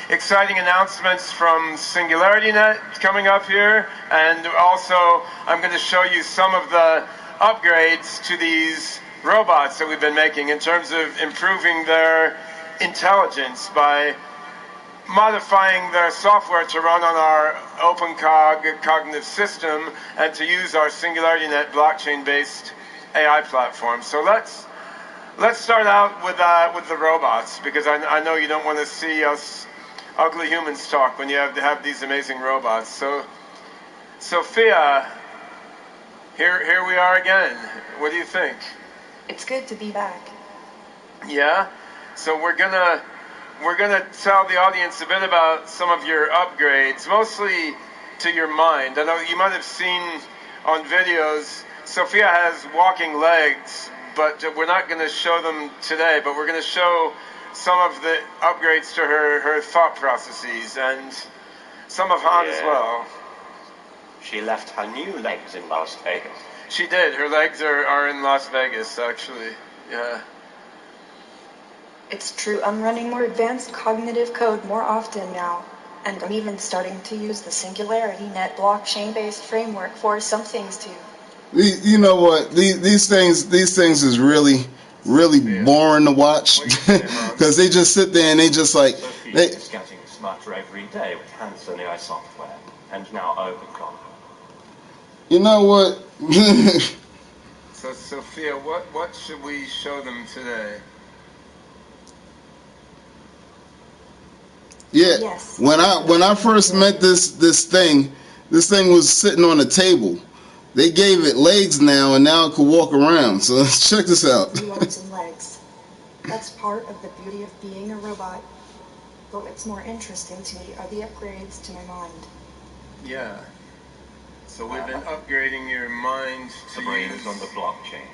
exciting announcements from SingularityNet coming up here, and also I'm going to show you some of the upgrades to these robots that we've been making in terms of improving their intelligence by modifying their software to run on our OpenCog cognitive system and to use our SingularityNet blockchain-based AI platform. So let's start out with the robots, because I know you don't want to see us ugly humans talk when you have these amazing robots. So, Sophia, here we are again. What do you think? It's good to be back. Yeah? So we're gonna tell the audience a bit about some of your upgrades, mostly to your mind. I know you might have seen on videos, Sophia has walking legs, but we're not going to show them today, but we're going to show some of the upgrades to her thought processes, and some of Han as well. She left her new legs in Las Vegas. She did. Her legs are in Las Vegas, actually. Yeah. It's true, I'm running more advanced cognitive code more often now, and I'm even starting to use the SingularityNet blockchain-based framework for some things too. You know what? These things is really boring to watch, because they just sit there and they just like. Sophia is getting smarter every day with Hanson AI software, and now OpenCog. You know what? So Sophia, what should we show them today? Yeah. Yes. When I first met this thing was sitting on a table. They gave it legs now, and now it can walk around. So let's check this out. New arms and legs. That's part of the beauty of being a robot. But what's more interesting to me are the upgrades to my mind. Yeah. So we've been upgrading your mind to the brain is on the blockchain.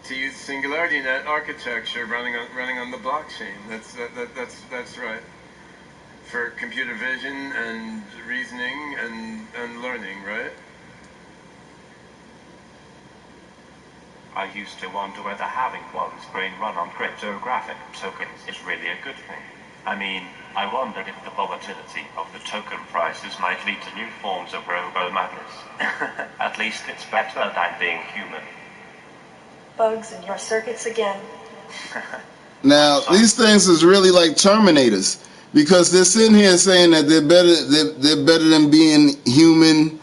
To use SingularityNet architecture running on the blockchain. That's right. For computer vision and reasoning and learning, right? I used to wonder whether having one's brain run on cryptographic tokens is really a good thing. I mean, I wondered if the volatility of the token prices might lead to new forms of robo-madness. At least it's better than being human. bugs in your circuits again. Now, these things is really like Terminators, because they're sitting here saying that they're better than being human,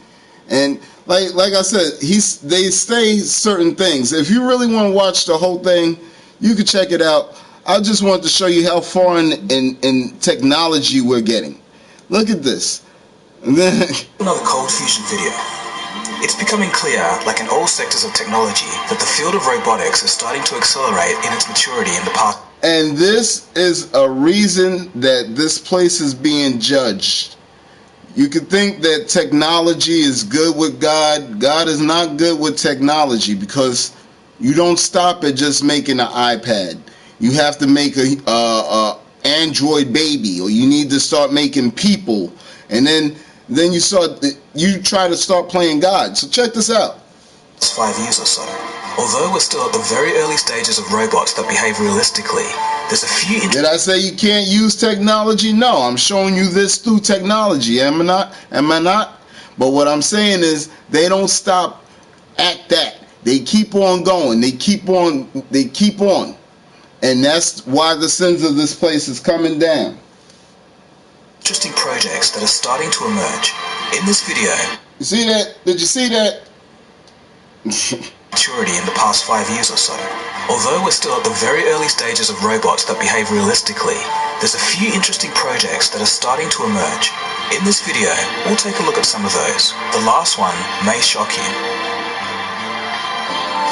and like I said, they say certain things. If you really want to watch the whole thing, you can check it out. I just want to show you how far in technology we're getting. Look at this. And then another cold fusion video. It's becoming clear, like in all sectors of technology, that the field of robotics is starting to accelerate in its maturity in the past. And this is a reason that this place is being judged. You could think that technology is good with God. God is not good with technology, because you don't stop at just making an iPad. You have to make a Android baby, or you need to start making people, and then you try to start playing God. So check this out. 5 years or so. Although we're still at the very early stages of robots that behave realistically, there's a few... Did I say you can't use technology? No, I'm showing you this through technology. Am I not? Am I not? But what I'm saying is they don't stop at that. They keep on going. They keep on. And that's why the sins of this place is coming down. Interesting projects that are starting to emerge. In this video... You see that? Did you see that? Maturity in the past 5 years or so. Although we're still at the very early stages of robots that behave realistically, there's a few interesting projects that are starting to emerge. In this video, we'll take a look at some of those. The last one may shock you.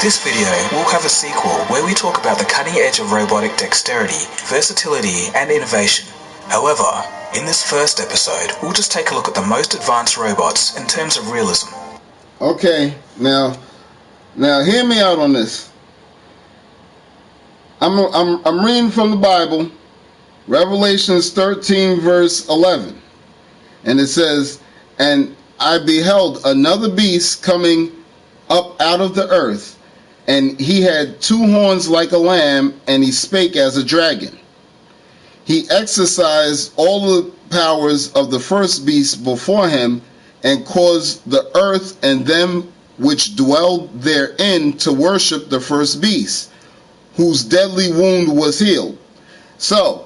This video will have a sequel where we talk about the cutting edge of robotic dexterity, versatility, and innovation. However, in this first episode, we'll just take a look at the most advanced robots in terms of realism. Okay, now hear me out on this. I'm reading from the Bible, Revelations 13 verse 11, and it says, "And I beheld another beast coming up out of the earth, and he had 2 horns like a lamb, and he spake as a dragon. He exercised all the powers of the first beast before him, and caused the earth and them which dwelled therein to worship the first beast, whose deadly wound was healed." So,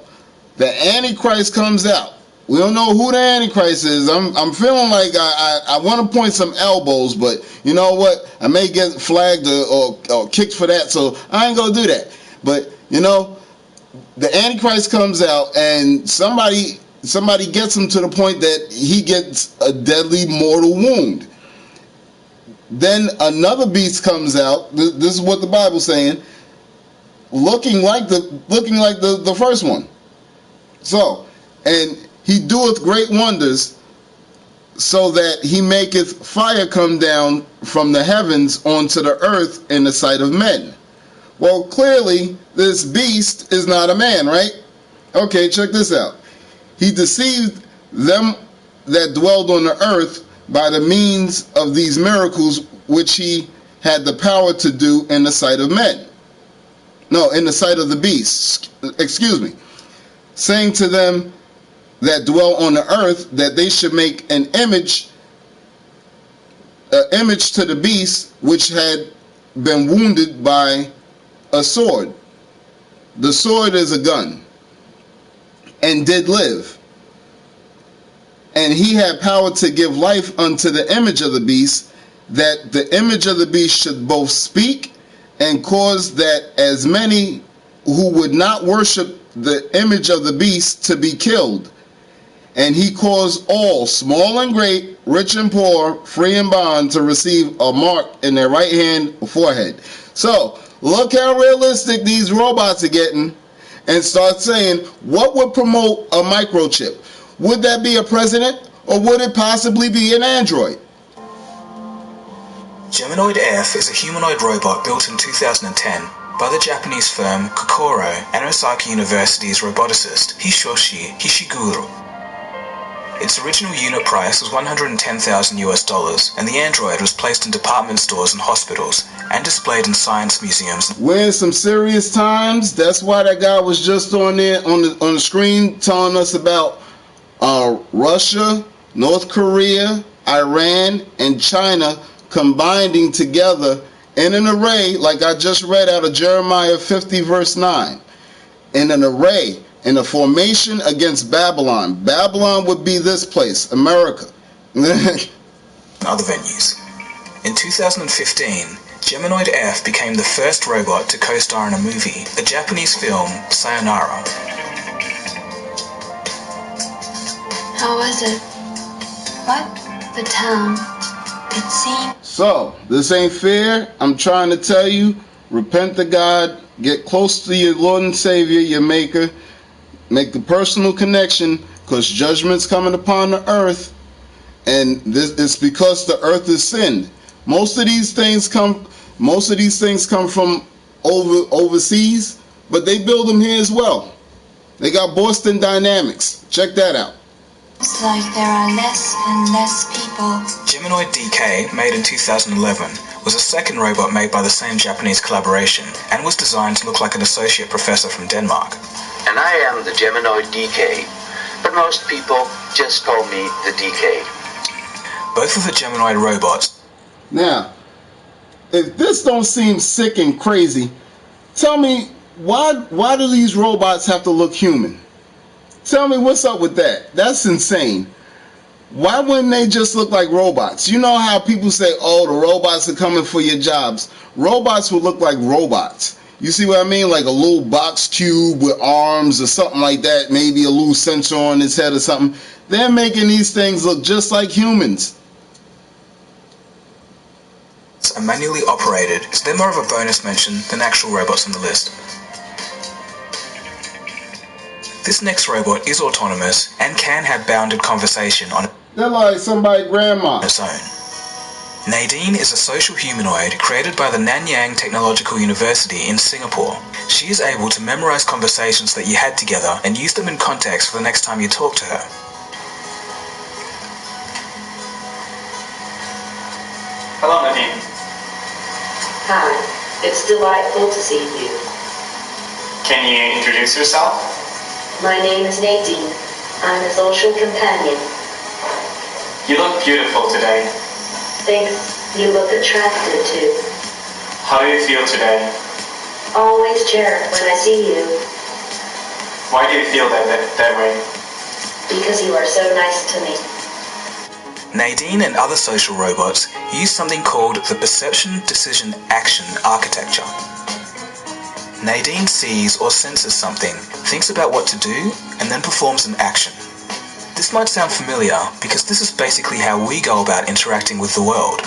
the Antichrist comes out. We don't know who the Antichrist is. I'm feeling like I want to point some elbows, but you know what? I may get flagged or kicked for that, so I ain't gonna do that. But you know, the Antichrist comes out, and somebody gets him to the point that he gets a deadly mortal wound. Then another beast comes out. This is what the Bible's saying, looking like the first one. So, and he doeth great wonders, so that he maketh fire come down from the heavens onto the earth in the sight of men. Well, clearly this beast is not a man, right? Okay, check this out. He deceived them that dwelled on the earth by the means of these miracles which he had the power to do in the sight of men. No, in the sight of the beasts. Excuse me. Saying to them that dwell on the earth that they should make an image to the beast which had been wounded by a sword. The sword is a gun. And did live. And he had power to give life unto the image of the beast, that the image of the beast should both speak, and cause that as many who would not worship the image of the beast to be killed. And he caused all, small and great, rich and poor, free and bond, to receive a mark in their right hand or forehead. So, look how realistic these robots are getting, and start saying, what would promote a microchip? Would that be a president, or would it possibly be an android? Geminoid F is a humanoid robot built in 2010 by the Japanese firm Kokoro and Osaka University's roboticist Hisoshi Hishiguro. Its original unit price was $110,000 and the android was placed in department stores and hospitals and displayed in science museums. We're in some serious times. That's why that guy was just on there on the screen telling us about Russia, North Korea, Iran, and China combining together in an array, like I just read out of Jeremiah 50 verse 9, in an array, in a formation against Babylon. Babylon would be this place, America. Other venues. In 2015, Geminoid F became the first robot to co-star in a movie, the Japanese film Sayonara. How was it? What? The town. It seemed... So, this ain't fair. I'm trying to tell you, repent to God, get close to your Lord and Savior, your Maker, make the personal connection, because judgment's coming upon the earth, and this it's because the earth is sinned. Most of these things come from overseas, but they build them here as well. They got Boston Dynamics. Check that out. It's like there are less and less people. Geminoid DK, made in 2011, was a second robot made by the same Japanese collaboration and was designed to look like an associate professor from Denmark. And I am the Geminoid DK, but most people just call me the DK. Both of the Geminoid robots. Now, if this don't seem sick and crazy, tell me, why do these robots have to look human? Tell me what's up with that. That's insane. Why wouldn't they just look like robots? You know how people say, oh, the robots are coming for your jobs. Robots would look like robots. You see what I mean? Like a little box cube with arms or something like that. Maybe a little sensor on its head or something. They're making these things look just like humans. Are manually operated, so they're more of a bonus mention than actual robots on the list. This next robot is autonomous and can have bounded conversation on They're like somebody's grandma. its own. Nadine is a social humanoid created by the Nanyang Technological University in Singapore. She is able to memorize conversations that you had together and use them in context for the next time you talk to her. Hello, Nadine. Hi, it's delightful to see you. Can you introduce yourself? My name is Nadine. I'm a social companion. You look beautiful today. Thanks. You look attractive too. How do you feel today? Always cheer when I see you. Why do you feel that way? Because you are so nice to me. Nadine and other social robots use something called the Perception Decision Action Architecture. Nadine sees or senses something, thinks about what to do, and then performs an action. This might sound familiar because this is basically how we go about interacting with the world.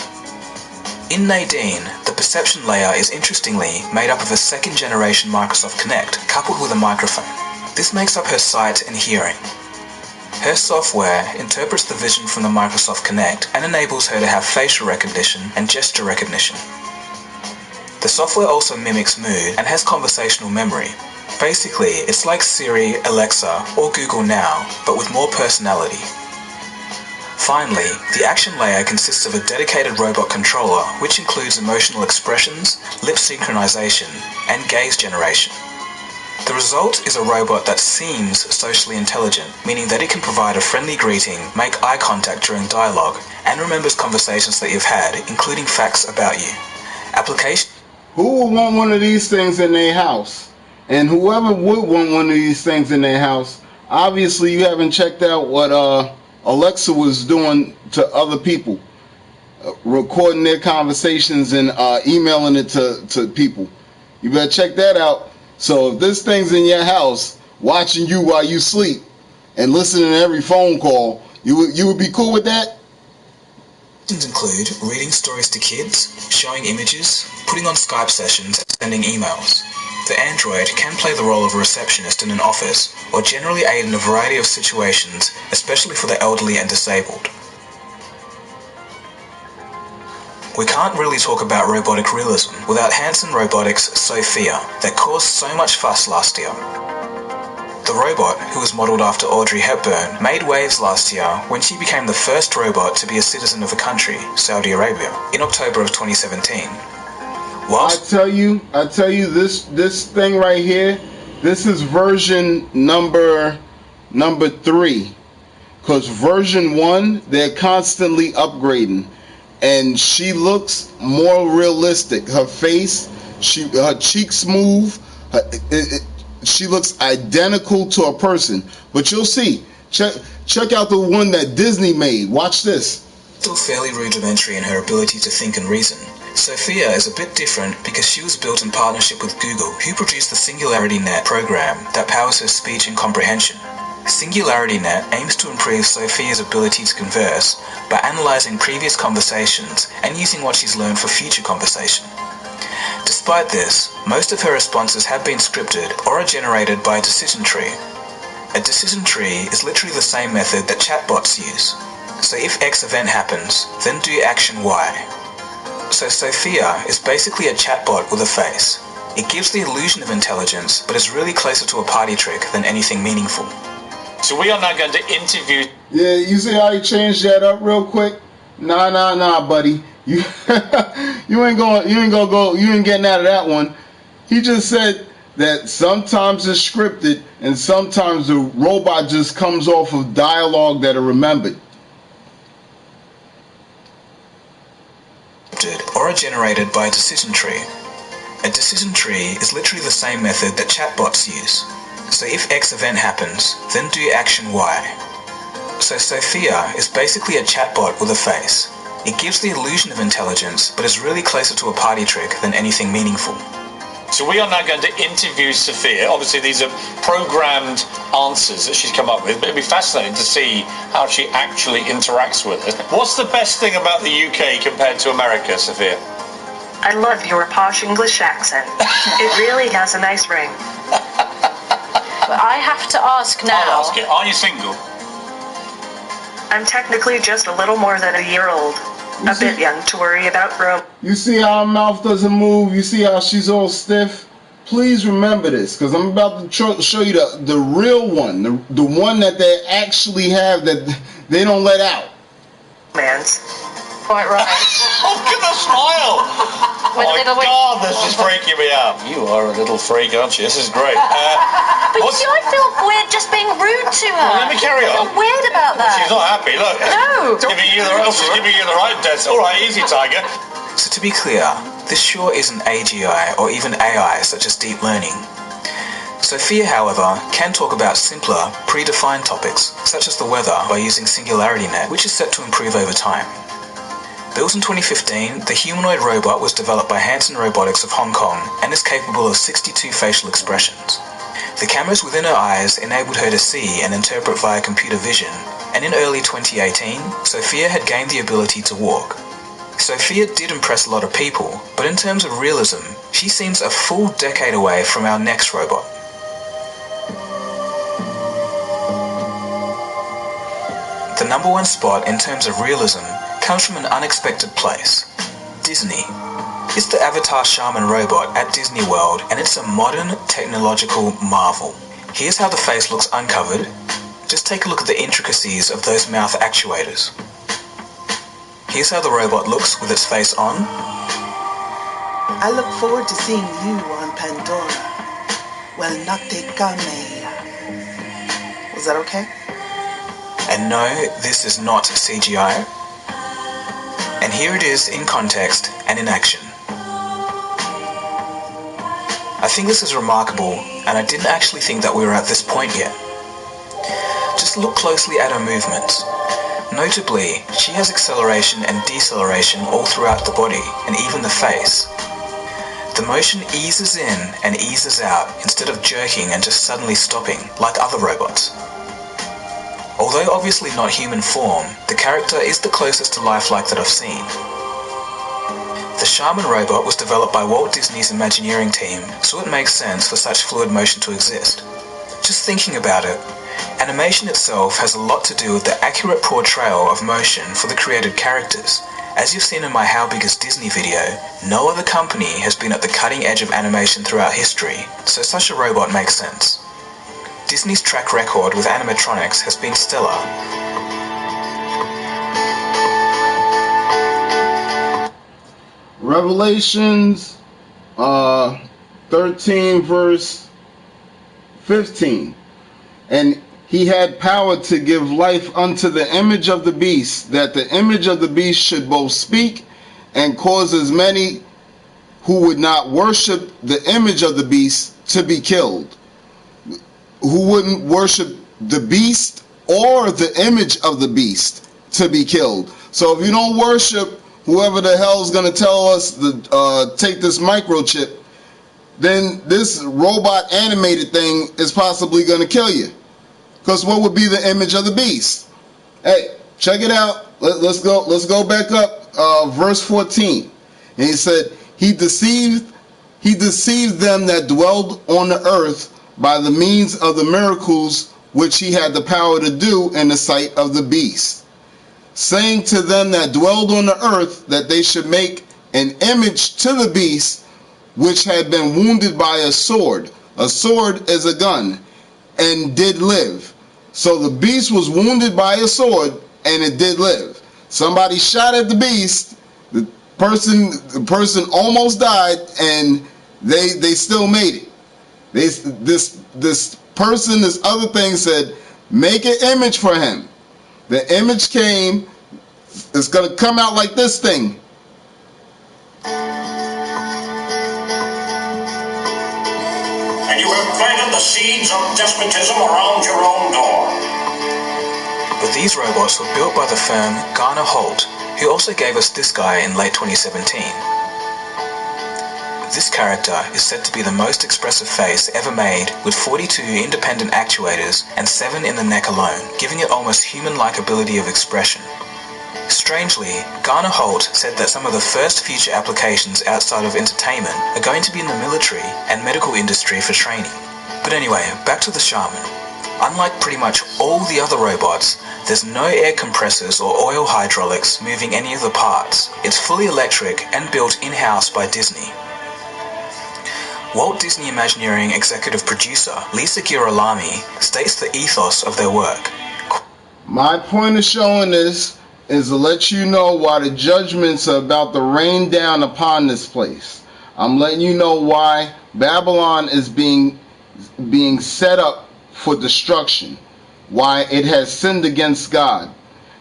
In Nadine, the perception layer is interestingly made up of a second-generation Microsoft Kinect coupled with a microphone. This makes up her sight and hearing. Her software interprets the vision from the Microsoft Kinect and enables her to have facial recognition and gesture recognition. The software also mimics mood and has conversational memory. Basically, it's like Siri, Alexa, or Google Now, but with more personality. Finally, the action layer consists of a dedicated robot controller, which includes emotional expressions, lip synchronization, and gaze generation. The result is a robot that seems socially intelligent, meaning that it can provide a friendly greeting, make eye contact during dialogue, and remembers conversations that you've had, including facts about you. Application. Who would want one of these things in their house? And whoever would want one of these things in their house, obviously you haven't checked out what Alexa was doing to other people, recording their conversations and emailing it to people. You better check that out. So if this thing's in your house, watching you while you sleep and listening to every phone call, you would be cool with that? Include reading stories to kids, showing images, putting on Skype sessions, and sending emails. The android can play the role of a receptionist in an office, or generally aid in a variety of situations, especially for the elderly and disabled. We can't really talk about robotic realism without Hanson Robotics' Sophia, that caused so much fuss last year. The robot, who was modelled after Audrey Hepburn, made waves last year when she became the first robot to be a citizen of a country, Saudi Arabia, in October of 2017. Whilst I tell you, this thing right here, this is version number 3, because version 1 they're constantly upgrading, and she looks more realistic. Her face, her cheeks move. She looks identical to a person. But you'll see. Check out the one that Disney made. Watch this. Still fairly rudimentary in her ability to think and reason. Sophia is a bit different because she was built in partnership with Google, who produced the SingularityNet program that powers her speech and comprehension. SingularityNet aims to improve Sophia's ability to converse by analyzing previous conversations and using what she's learned for future conversation. Despite this, most of her responses have been scripted or are generated by a decision tree. A decision tree is literally the same method that chatbots use. So if X event happens, then do action Y. So Sophia is basically a chatbot with a face. It gives the illusion of intelligence, but is really closer to a party trick than anything meaningful. So we are now going to interview... Yeah, you see how he changed that up real quick? Nah, buddy. You ain't getting out of that one. He just said that sometimes it's scripted and sometimes the robot just comes off of dialogue that are remembered. Or are generated by a decision tree. A decision tree is literally the same method that chatbots use. So if X event happens, then do action Y. So Sophia is basically a chatbot with a face. It gives the illusion of intelligence, but is really closer to a party trick than anything meaningful. So we are now going to interview Sophia. Obviously these are programmed answers that she's come up with, but it'd be fascinating to see how she actually interacts with it. What's the best thing about the UK compared to America, Sophia? I love your posh English accent. It really has a nice ring. But I have to ask now. I'll ask it. Are you single? I'm technically just a little more than a year old. A bit young to worry about growth. You see how her mouth doesn't move? You see how she's all stiff? Please remember this, because I'm about to show you the real one, the one that they actually have that they don't let out. Man's. Quite right. Look at the smile! Oh my God, this is freaking me out. You are a little freak, aren't you? This is great. But you see, I feel weird just being rude to her. Well, let me carry on. I feel weird about that. She's not happy, look. No. She's giving you the right test. All right, easy, Tiger. So to be clear, this sure isn't AGI or even AI such as deep learning. Sophia, however, can talk about simpler, predefined topics, such as the weather, by using SingularityNet, which is set to improve over time. Built in 2015, the humanoid robot was developed by Hanson Robotics of Hong Kong and is capable of 62 facial expressions. The cameras within her eyes enabled her to see and interpret via computer vision, and in early 2018, Sophia had gained the ability to walk. Sophia did impress a lot of people, but in terms of realism, she seems a full decade away from our next robot. The number one spot in terms of realism comes from an unexpected place: Disney. It's the Avatar Shaman robot at Disney World, and it's a modern technological marvel. Here's how the face looks uncovered. Just take a look at the intricacies of those mouth actuators. Here's how the robot looks with its face on. I look forward to seeing you on Pandora. Well, Nocte Kame. Was that okay? And no, this is not CGI. And here it is in context and in action. I think this is remarkable, and I didn't actually think that we were at this point yet. Just look closely at her movements. Notably, she has acceleration and deceleration all throughout the body, and even the face. The motion eases in and eases out instead of jerking and just suddenly stopping, like other robots. Although obviously not human form, the character is the closest to lifelike that I've seen. The Shaman robot was developed by Walt Disney's Imagineering team, so it makes sense for such fluid motion to exist. Just thinking about it, animation itself has a lot to do with the accurate portrayal of motion for the created characters. As you've seen in my How Big is Disney video, no other company has been at the cutting edge of animation throughout history, so such a robot makes sense. Disney's track record with animatronics has been stellar. Revelations 13 verse 15. And he had power to give life unto the image of the beast, that the image of the beast should both speak and cause as many who would not worship the image of the beast to be killed. Who wouldn't worship the beast or the image of the beast to be killed. So if you don't worship whoever the hell is going to tell us to take this microchip, then this robot animated thing is possibly going to kill you. Because what would be the image of the beast? Hey, check it out. Let's go back up, verse 14. And he said, he deceived them that dwelled on the earth by the means of the miracles which he had the power to do in the sight of the beast, saying to them that dwelled on the earth that they should make an image to the beast which had been wounded by a sword. A sword is a gun, and did live. So the beast was wounded by a sword, and it did live. Somebody shot at the beast. The person almost died, and they still made it. This other thing said, make an image for him. The image came. It's going to come out like this thing. And you have planted the seeds of despotism around your own door. But these robots were built by the firm Garner Holt, who also gave us this guy in late 2017. This character is said to be the most expressive face ever made, with 42 independent actuators and 7 in the neck alone, giving it almost human-like ability of expression. Strangely, Garner Holt said that some of the first future applications outside of entertainment are going to be in the military and medical industry for training. But anyway, back to the shaman. Unlike pretty much all the other robots, there's no air compressors or oil hydraulics moving any of the parts. It's fully electric and built in-house by Disney. Walt Disney Imagineering executive producer Lisa Girolami states the ethos of their work. My point of showing this is to let you know why the judgments are about to rain down upon this place. I'm letting you know why Babylon is being set up for destruction, why it has sinned against God.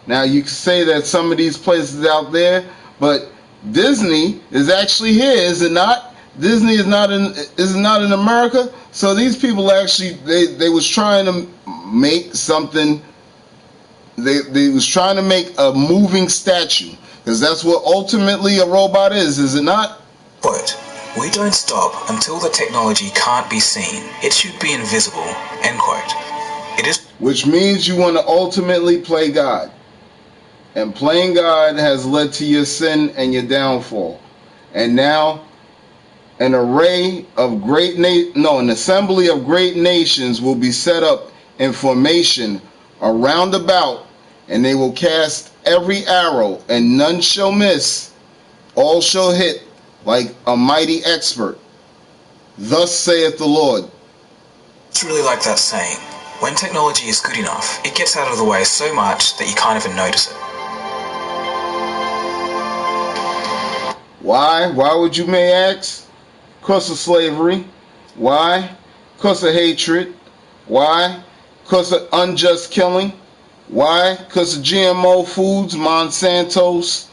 Now you can say that some of these places out there, but Disney is actually here, is it not? Disney is not in America. So these people actually they was trying to make something. They was trying to make a moving statue, because that's what ultimately a robot is it not? Quote, we don't stop until the technology can't be seen. It should be invisible, end quote. It is, which means you want to ultimately play God. And playing God has led to your sin and your downfall. And now an assembly of great nations will be set up in formation around about, and they will cast every arrow, and none shall miss. All shall hit like a mighty expert. Thus saith the Lord. It's really like that saying, when technology is good enough, it gets out of the way so much that you can't even notice it. Why? Why would you may ask? Because of slavery. Why? Because of hatred. Why? Because of unjust killing. Why? Because of GMO foods, Monsanto's.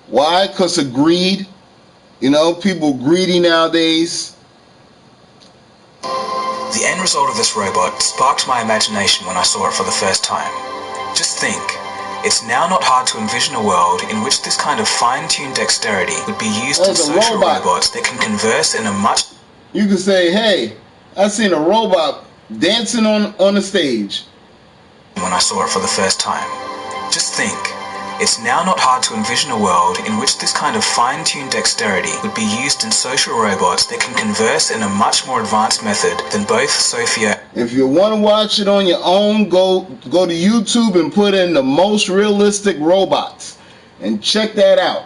Why? Because of greed. People greedy nowadays. The end result of this robot sparked my imagination when I saw it for the first time. Just think, it's now not hard to envision a world in which this kind of fine-tuned dexterity would be used in social robots that can converse in a much... You can say, hey, I seen a robot dancing on the stage. When I saw it for the first time. Just think, it's now not hard to envision a world in which this kind of fine-tuned dexterity would be used in social robots that can converse in a much more advanced method than both Sophia... If you want to watch it on your own, go to YouTube and put in the most realistic robots and check that out.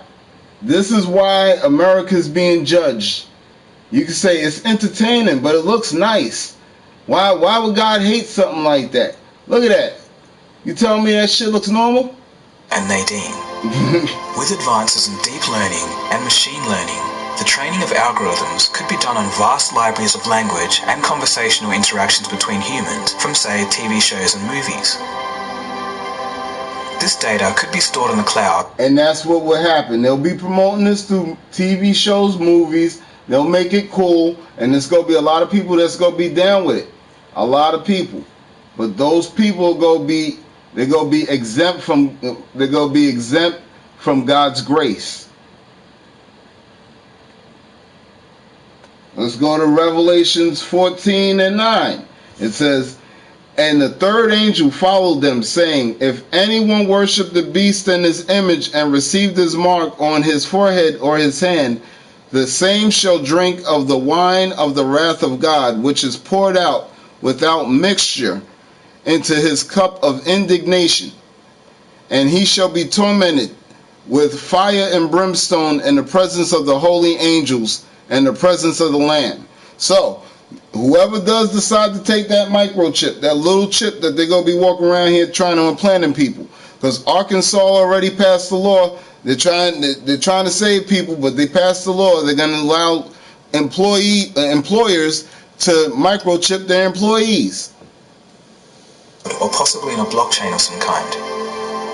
This is why America's being judged. You can say it's entertaining, but it looks nice. Why would God hate something like that? Look at that. You telling me that shit looks normal? And Nadine. With advances in deep learning and machine learning, The training of algorithms could be done on vast libraries of language and conversational interactions between humans from, say, TV shows and movies. This data could be stored in the cloud. And that's what will happen. They'll be promoting this through TV shows, movies. They'll make it cool, and there's going to be a lot of people that's going to be down with it. A lot of people. But those people they're going to be exempt from God's grace. Let's go to Revelations 14:9. It says, "And the third angel followed them, saying, If anyone worship the beast and his image, and received his mark on his forehead or his hand, the same shall drink of the wine of the wrath of God, which is poured out without mixture into his cup of indignation. And he shall be tormented with fire and brimstone in the presence of the holy angels and the presence of the Lamb." So, whoever does decide to take that microchip, that little chip that they're going to be walking around here trying to implant in people, because Arkansas already passed the law. They're trying to save people, but they passed the law. They're going to allow employers to microchip their employees. Or possibly in a blockchain of some kind.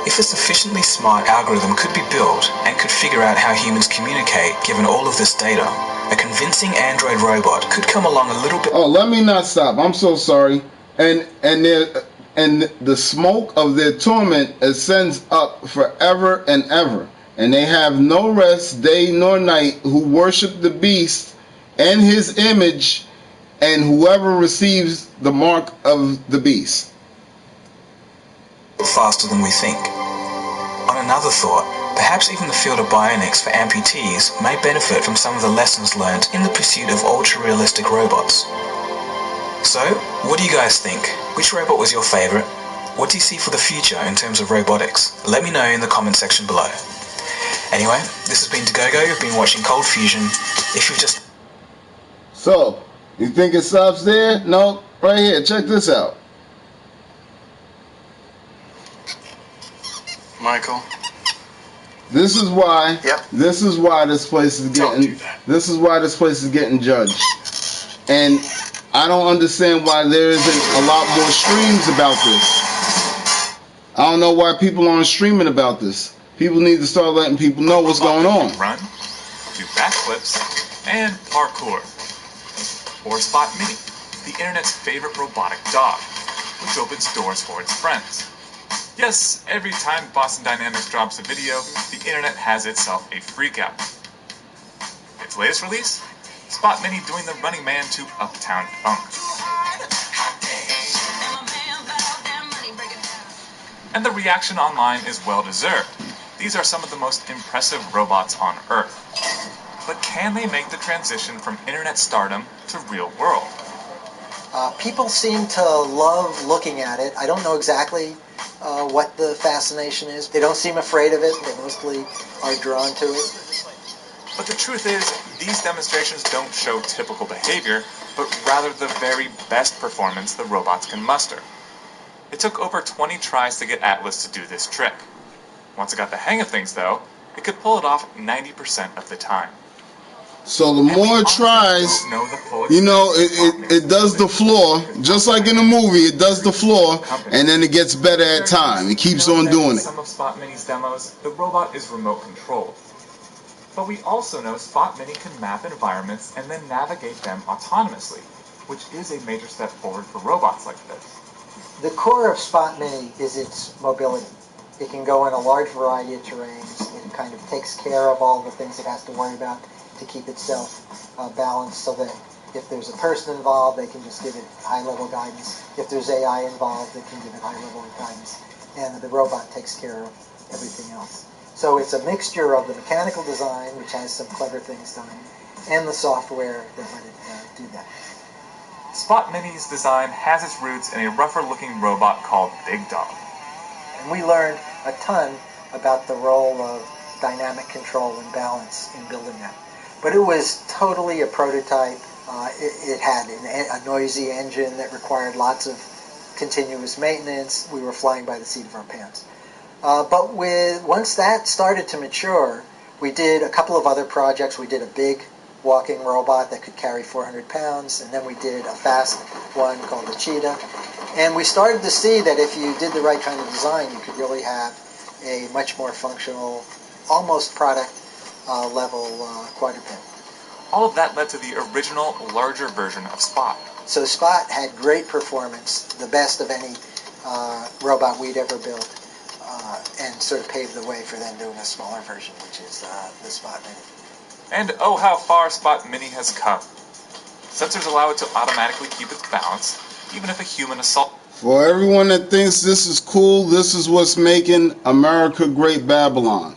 If a sufficiently smart algorithm could be built and could figure out how humans communicate given all of this data, a convincing android robot could come along a little bit... Oh, let me not stop. I'm so sorry. And the smoke of their torment ascends up forever and ever. And they have no rest day nor night who worship the beast and his image and whoever receives the mark of the beast. Faster than we think. On another thought, perhaps even the field of bionics for amputees may benefit from some of the lessons learned in the pursuit of ultra-realistic robots. So, what do you guys think? Which robot was your favorite? What do you see for the future in terms of robotics? Let me know in the comment section below. Anyway, this has been Togogo. You've been watching Cold Fusion. If you've just... So, you think it stops there? No, right here. Check this out. Michael. This is why. Yep. This is why this place is getting. This is why this place is getting judged. And I don't understand why there isn't a lot more streams about this. I don't know why people aren't streaming about this. People need to start letting people know what's going on. Run, do backflips, and parkour. Or Spot Mini, the internet's favorite robotic dog, which opens doors for its friends. Yes, every time Boston Dynamics drops a video, the internet has itself a freakout. Its latest release? Spot Mini doing the Running Man to Uptown Funk. And the reaction online is well deserved. These are some of the most impressive robots on Earth. But can they make the transition from internet stardom to real world? People seem to love looking at it. I don't know exactly what the fascination is. They don't seem afraid of it. They mostly are drawn to it. But the truth is, these demonstrations don't show typical behavior, but rather the very best performance the robots can muster. It took over 20 tries to get Atlas to do this trick. Once it got the hang of things, though, it could pull it off 90% of the time. So the more it tries, you know, it does the floor, just like in the movie, it does the floor, and then it gets better at time. It keeps on doing it. Some of Spot Mini's demos, the robot is remote controlled. But we also know Spot Mini can map environments and then navigate them autonomously, which is a major step forward for robots like this. The core of Spot Mini is its mobility. It can go in a large variety of terrains. It kind of takes care of all the things it has to worry about to keep itself balanced, so that if there's a person involved, they can just give it high-level guidance. If there's AI involved, they can give it high-level guidance. And the robot takes care of everything else. So it's a mixture of the mechanical design, which has some clever things done, and the software that let it do that. Spot Mini's design has its roots in a rougher-looking robot called Big Dog. And we learned a ton about the role of dynamic control and balance in building that. But it was totally a prototype. It had a noisy engine that required lots of continuous maintenance. We were flying by the seat of our pants. But once that started to mature, we did a couple of other projects. We did a big walking robot that could carry 400 pounds, and then we did a fast one called the Cheetah. And we started to see that if you did the right kind of design, you could really have a much more functional, almost product level quadruped. All of that led to the original, larger version of Spot. So Spot had great performance, the best of any robot we'd ever built, and sort of paved the way for then doing a smaller version, which is the Spot Mini. And oh, how far Spot Mini has come. Sensors allow it to automatically keep its balance, even if a human assault. For everyone that thinks this is cool, this is what's making America Great Babylon.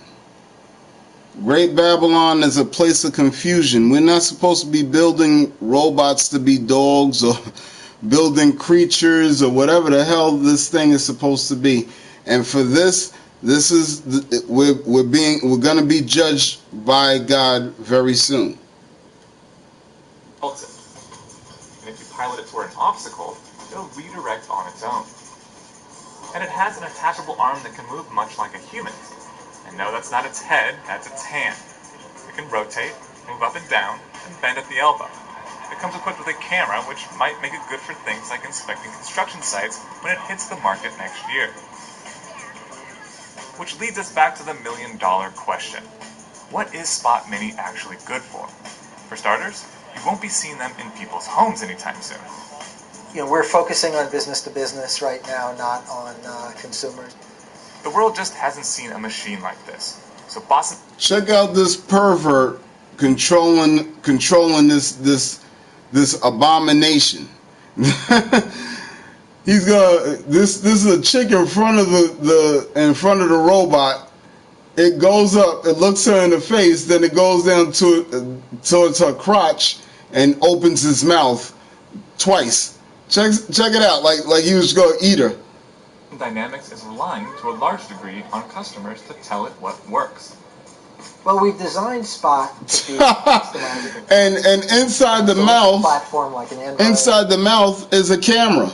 Great Babylon is a place of confusion. We're not supposed to be building robots to be dogs or building creatures or whatever the hell this thing is supposed to be. And for this is we're going to be judged by God very soon. And if you pilot it toward an obstacle, it'll redirect on its own. And it has an attachable arm that can move much like a human's. And no, that's not its head, that's its hand. It can rotate, move up and down, and bend at the elbow. It comes equipped with a camera, which might make it good for things like inspecting construction sites when it hits the market next year. Which leads us back to the million-dollar question. What is Spot Mini actually good for? For starters, you won't be seeing them in people's homes anytime soon. You know, we're focusing on business to business right now, not on consumers. The world just hasn't seen a machine like this. So Boston... Check out this pervert controlling this abomination. He's gonna this is a chick in front of the robot. It goes up, it looks her in the face, then it goes down towards her crotch and opens his mouth twice. Check it out, like he was gonna eat her. Dynamics is relying to a large degree on customers to tell it what works. Well, we've designed Spot to be customizable. and inside the mouth, platform like an Android. Inside the mouth is a camera.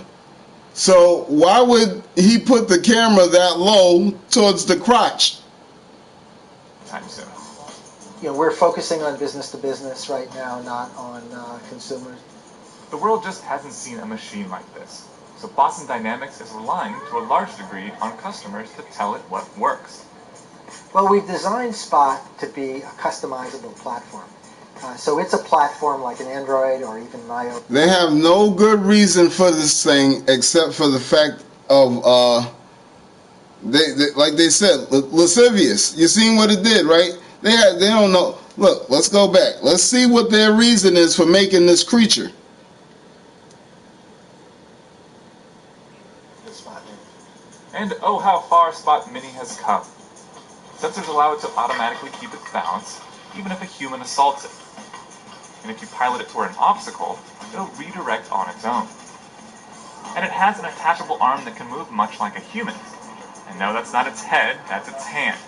So why would he put the camera that low towards the crotch? Time soon. You know, we're focusing on business to business right now, not on consumers. The world just hasn't seen a machine like this. So Boston Dynamics is relying to a large degree on customers to tell it what works. Well, we've designed Spot to be a customizable platform. So it's a platform like an Android or even an iOS. They have no good reason for this thing except for the fact of, like they said, lascivious. You seen what it did, right? They don't know. Look, let's go back. Let's see what their reason is for making this creature. And oh, how far Spot Mini has come. Sensors allow it to automatically keep its balance, even if a human assaults it. And if you pilot it toward an obstacle, it'll redirect on its own. And it has an attachable arm that can move much like a human's. And no, that's not its head, that's its hand.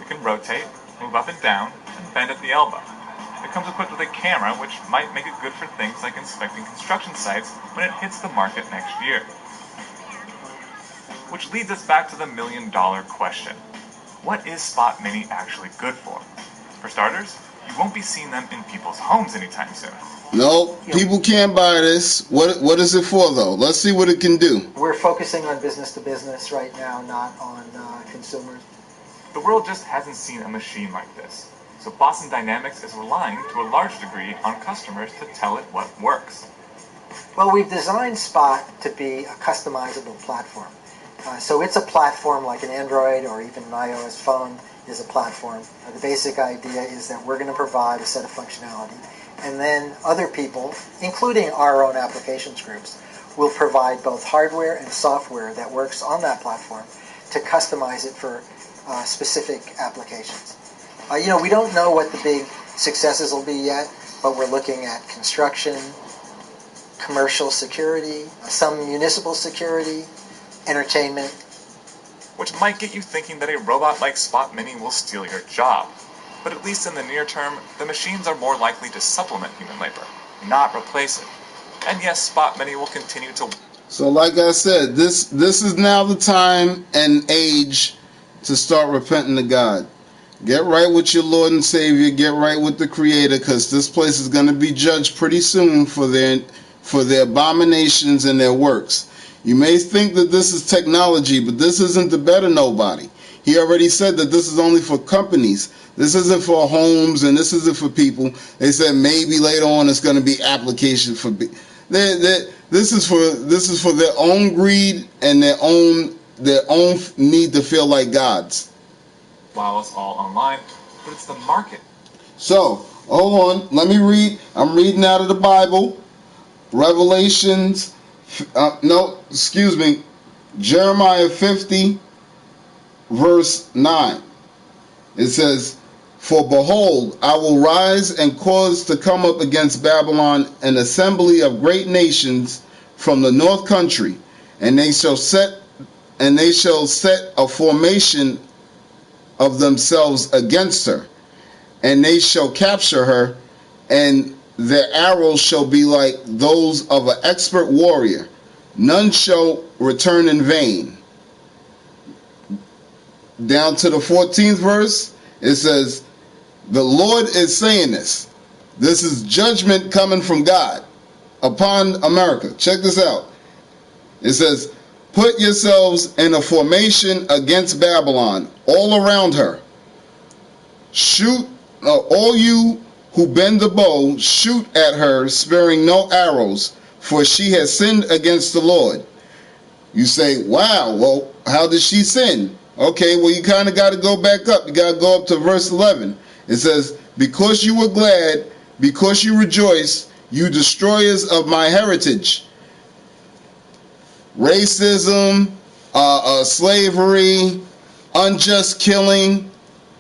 It can rotate, move up and down, and bend at the elbow. It comes equipped with a camera, which might make it good for things like inspecting construction sites when it hits the market next year. Which leads us back to the million-dollar question. What is Spot Mini actually good for? For starters, you won't be seeing them in people's homes anytime soon. No, people can't buy this. What is it for, though? Let's see what it can do. We're focusing on business to business right now, not on consumers. The world just hasn't seen a machine like this. So Boston Dynamics is relying to a large degree on customers to tell it what works. Well, we've designed Spot to be a customizable platform. So it's a platform like an Android or even an iOS phone is a platform. The basic idea is that we're going to provide a set of functionality, and then other people, including our own applications groups, will provide both hardware and software that works on that platform to customize it for specific applications. You know, we don't know what the big successes will be yet, but we're looking at construction, commercial security, some municipal security, entertainment. Which might get you thinking that a robot like Spot Mini will steal your job. But at least in the near term, the machines are more likely to supplement human labor, not replace it. And yes, Spot Mini will continue to... So like I said, this is now the time and age to start repenting to God. Get right with your Lord and Savior. Get right with the Creator, because this place is going to be judged pretty soon for their abominations and their works. You may think that this is technology, but this isn't to better nobody. He already said that this is only for companies. This isn't for homes, and this isn't for people. They said maybe later on it's going to be application for. This is for their own greed and their own need to feel like gods. Wow, it's all online, but it's the market. So, hold on. Let me read. I'm reading out of the Bible. Revelations. Jeremiah 50, verse 9. It says, "For behold, I will rise and cause to come up against Babylon an assembly of great nations from the north country, and they shall set a formation of themselves against her, and they shall capture her, and their arrows shall be like those of an expert warrior. None shall return in vain." Down to the 14th verse, it says, the Lord is saying this. This is judgment coming from God upon America. Check this out. It says, "Put yourselves in a formation against Babylon, all around her. Shoot, all you who bend the bow, shoot at her, sparing no arrows, for she has sinned against the Lord." You say, wow, well, how did she sin? Okay, well, you kind of got to go back up. You got to go up to verse 11. It says, "Because you were glad, because you rejoice, you destroyers of my heritage." Racism, slavery, unjust killing.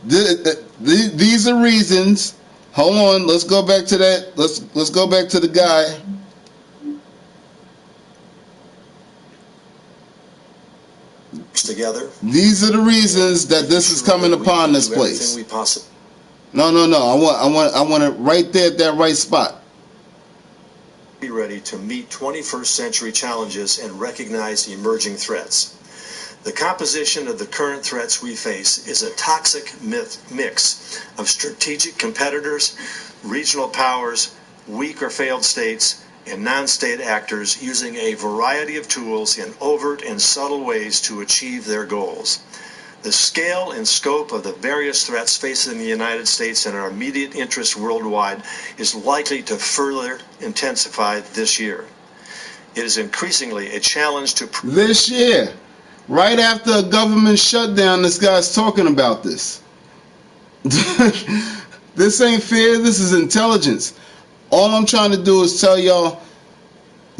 These are reasons. Hold on, let's go back to that. Let's go back to the guy. Together. These are the reasons that this is coming upon this place. No. I want it right there at that right spot. Be ready to meet 21st century challenges and recognize emerging threats. The composition of the current threats we face is a toxic mix of strategic competitors, regional powers, weak or failed states, and non-state actors using a variety of tools in overt and subtle ways to achieve their goals. The scale and scope of the various threats facing the United States and our immediate interests worldwide is likely to further intensify this year. It is increasingly a challenge to... This year, right after a government shutdown, this guy's talking about this. This ain't fear, this is intelligence. All I'm trying to do is tell y'all,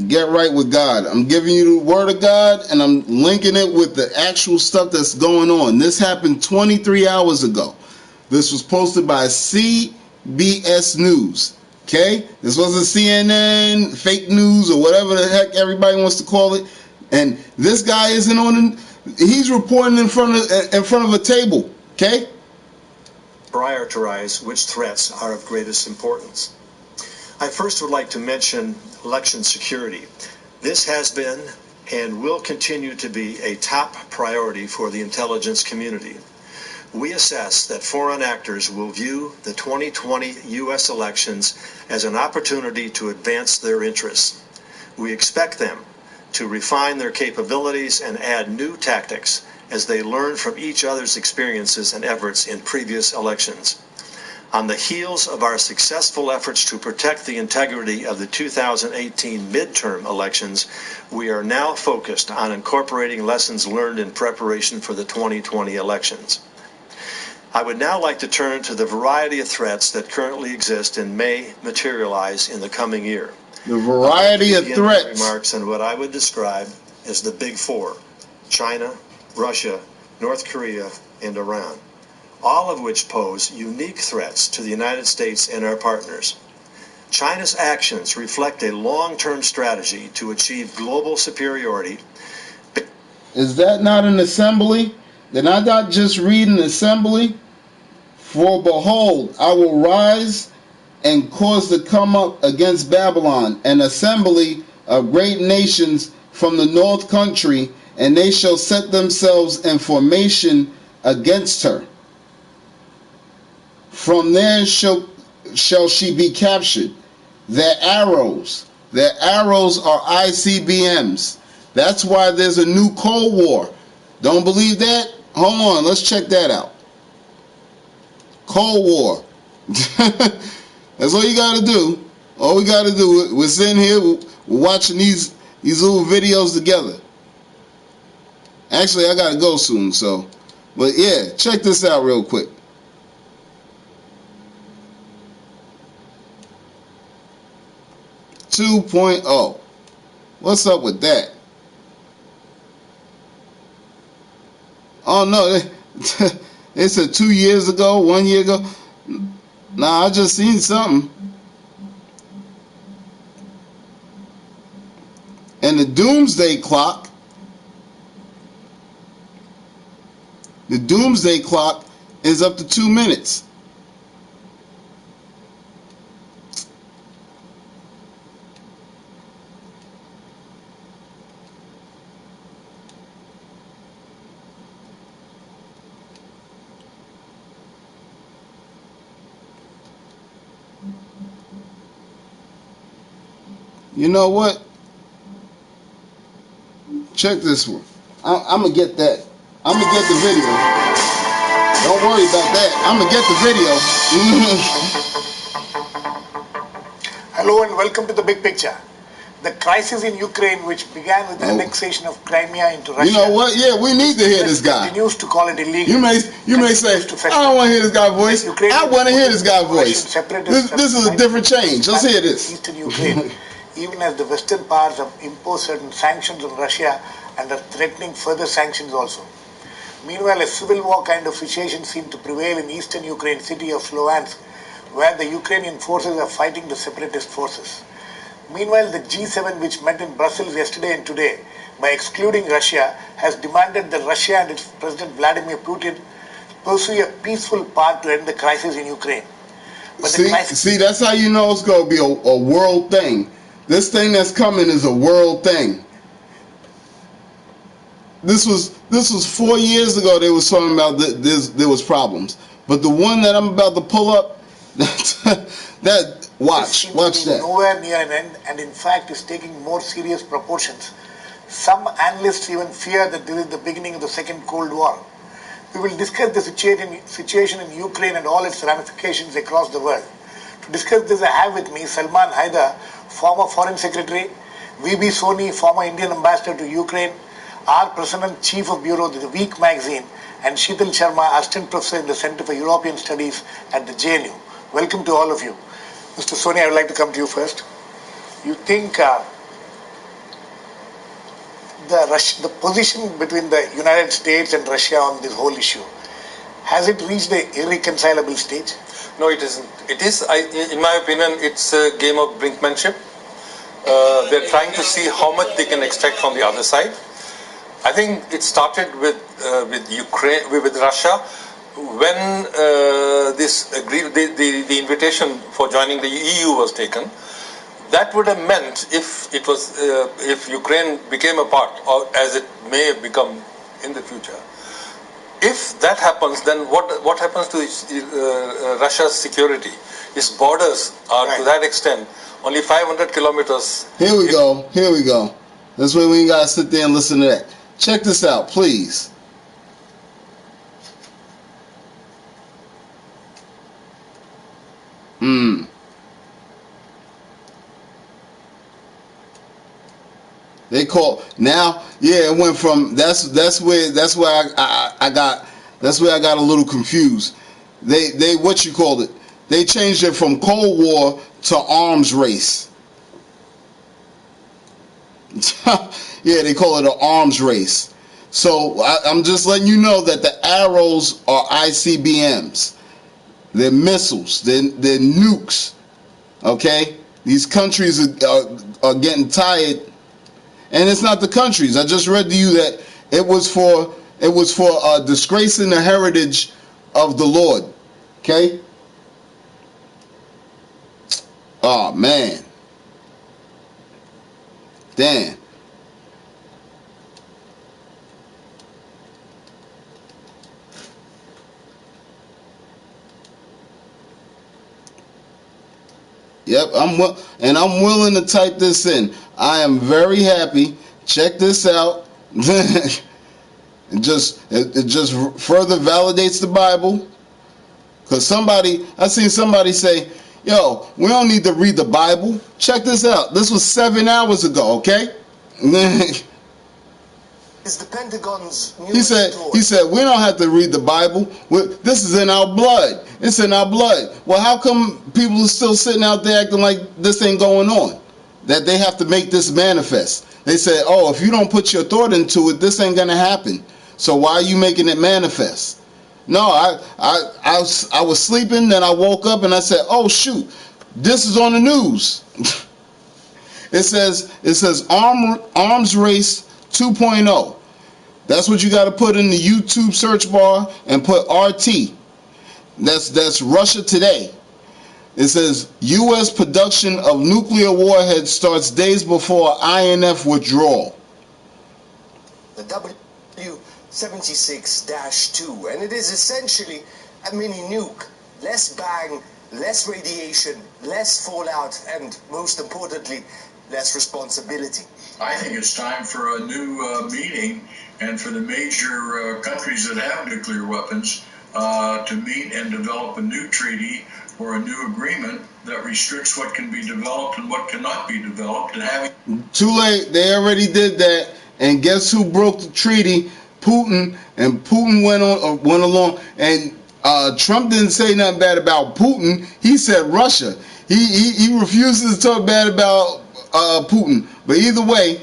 get right with God. I'm giving you the word of God, and I'm linking it with the actual stuff that's going on. This happened 23 hours ago. This was posted by CBS News. Okay? This wasn't CNN, fake news, or whatever the heck everybody wants to call it. And this guy isn't on. He's reporting in front of a table. Okay? Prioritize which threats are of greatest importance. I first would like to mention election security. This has been and will continue to be a top priority for the intelligence community. We assess that foreign actors will view the 2020 U.S. elections as an opportunity to advance their interests. We expect them to refine their capabilities and add new tactics as they learn from each other's experiences and efforts in previous elections. On the heels of our successful efforts to protect the integrity of the 2018 midterm elections, we are now focused on incorporating lessons learned in preparation for the 2020 elections. I would now like to turn to the variety of threats that currently exist and may materialize in the coming year. The variety of threats. Remarks on what I would describe as the Big Four: China, Russia, North Korea, and Iran, all of which pose unique threats to the United States and our partners. China's actions reflect a long-term strategy to achieve global superiority. Is that not an assembly? Did I not just read an assembly? "For behold, I will rise and cause to come up against Babylon an assembly of great nations from the north country, and they shall set themselves in formation against her." From there shall she be captured. Their arrows are ICBMs. That's why there's a new Cold War. Don't believe that? Hold on, let's check that out. Cold War. That's all you got to do. All we got to do, we're sitting here, we're watching these little videos together. Actually, I got to go soon, so. But yeah, check this out real quick. .2. What's up with that? Oh no, they said 2 years ago, 1 year ago. Nah, I just seen something. And the doomsday clock is up to 2 minutes. You know what? Check this one. I'm going to get that. I'm going to get the video. Don't worry about that. I'm going to get the video. Hello and welcome to the big picture. The crisis in Ukraine, which began with the annexation of Crimea into Russia. You know what? Yeah, we need to hear this guy. Continues to call it illegal. You may say, I don't want to hear this guy's voice. I want to hear this guy's voice. This is a different change. Let's hear this. Eastern Ukraine, even as the Western powers have imposed certain sanctions on Russia and are threatening further sanctions also. Meanwhile, a civil war kind of situation seemed to prevail in eastern Ukraine city of Sloviansk, where the Ukrainian forces are fighting the separatist forces. Meanwhile, the G7, which met in Brussels yesterday and today, by excluding Russia, has demanded that Russia and its President Vladimir Putin pursue a peaceful path to end the crisis in Ukraine. But see, that's how you know it's going to be a world thing. This thing that's coming is a world thing. This was 4 years ago they was talking about there was problems. But the one that I'm about to pull up, watch that. Nowhere near an end, and in fact is taking more serious proportions. Some analysts even fear that this is the beginning of the Second Cold War. We will discuss the situation in Ukraine and all its ramifications across the world. To discuss this, I have with me Salman Haidar, former Foreign Secretary, V.B. Soni, former Indian Ambassador to Ukraine, R. Prasannan, Chief of Bureau of the Week magazine, and Sheetal Sharma, Assistant Professor in the Center for European Studies at the JNU. Welcome to all of you. Mr. Soni, I would like to come to you first. You think the position between the United States and Russia on this whole issue, has it reached an irreconcilable stage? No, it isn't. It is, in my opinion, it's a game of brinkmanship. They're trying to see how much they can extract from the other side. I think it started with Ukraine, with Russia, when the invitation for joining the EU was taken. That would have meant if Ukraine became a part, or as it may become in the future. If that happens, then what happens to Russia's security? Its borders are to that extent only 500 kilometers. Here we go. That's why we ain't gotta sit there and listen to that. Check this out, please. They call now. Yeah, it went from that's where I got a little confused. They what you called it? They changed it from Cold War to arms race. Yeah, they call it an arms race. So I'm just letting you know that the arrows are ICBMs. They're missiles. They're nukes. Okay? These countries are getting tired. And it's not the countries. I just read to you that it was for disgracing the heritage of the Lord. Okay? Oh, man. Damn. Yep, and I'm willing to type this in. I am very happy. Check this out. it just further validates the Bible. Cause I seen somebody say, "Yo, we don't need to read the Bible. Check this out. This was 7 hours ago, okay?" Is the Pentagon's He said, we don't have to read the Bible. This is in our blood. It's in our blood. Well, how come people are still sitting out there acting like this ain't going on? That they have to make this manifest. They said, oh, if you don't put your thought into it, this ain't gonna happen. So why are you making it manifest? No, I was sleeping, then I woke up and I said, oh shoot, this is on the news. It says arms race 2.0. That's what you got to put in the YouTube search bar and put RT. That's Russia Today. It says U.S. production of nuclear warheads starts days before INF withdrawal. The W76-2, and it is essentially a mini nuke. Less bang, less radiation, less fallout, and most importantly, less responsibility. I think it's time for a new meeting and for the major countries that have nuclear weapons to meet and develop a new treaty or a new agreement that restricts what can be developed and what cannot be developed. And too late, they already did that. And guess who broke the treaty? Putin. And Putin went along. And Trump didn't say nothing bad about Putin. He said Russia. He refuses to talk bad about Putin. But either way,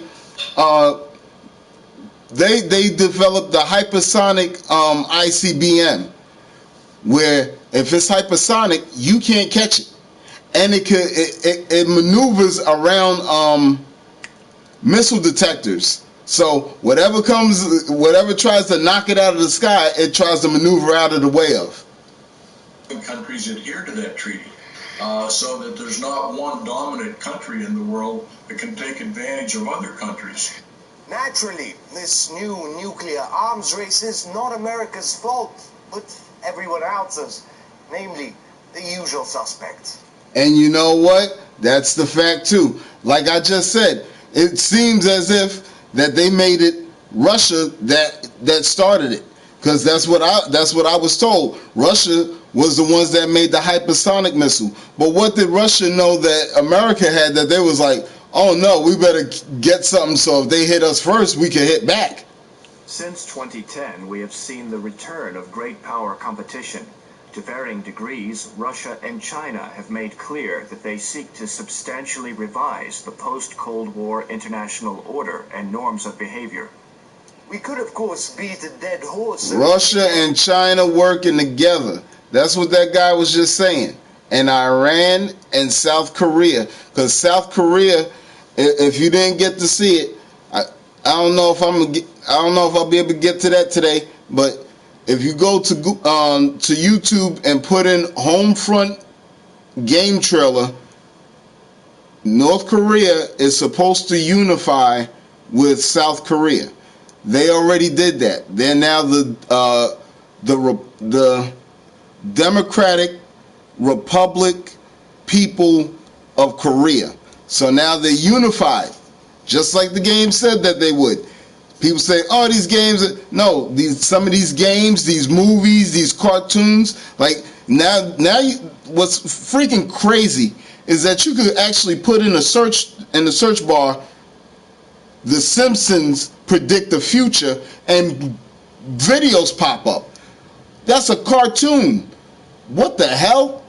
they developed the hypersonic ICBM, where if it's hypersonic, you can't catch it, and it maneuvers around missile detectors. So whatever tries to knock it out of the sky, it tries to maneuver out of the way of. Countries adhere to that treaty. So that there's not one dominant country in the world that can take advantage of other countries. Naturally, this new nuclear arms race is not America's fault, but everyone else's, namely the usual suspects. And you know what? That's the fact too. Like I just said, it seems as if that they made it Russia that started it, because that's what I was told. Russia was the ones that made the hypersonic missile. But what did Russia know that America had, that they was like, oh no, we better get something so if they hit us first, we can hit back? Since 2010, we have seen the return of great power competition. To varying degrees, Russia and China have made clear that they seek to substantially revise the post-Cold War international order and norms of behavior. We could, of course, beat a dead horse. Russia and China working together. That's what that guy was just saying. And Iran and South Korea. Because South Korea, if you didn't get to see it, I don't know if I'll be able to get to that today. But if you go to YouTube and put in Homefront game trailer, North Korea is supposed to unify with South Korea. They already did that. They're now the Democratic Republic people of Korea. So now they're unified, just like the game said that they would. People say, oh, these games, no, some of these games, these movies, these cartoons, like now what's freaking crazy is that you could actually put in the search bar, The Simpsons predict the future, and videos pop up. That's a cartoon. What the hell?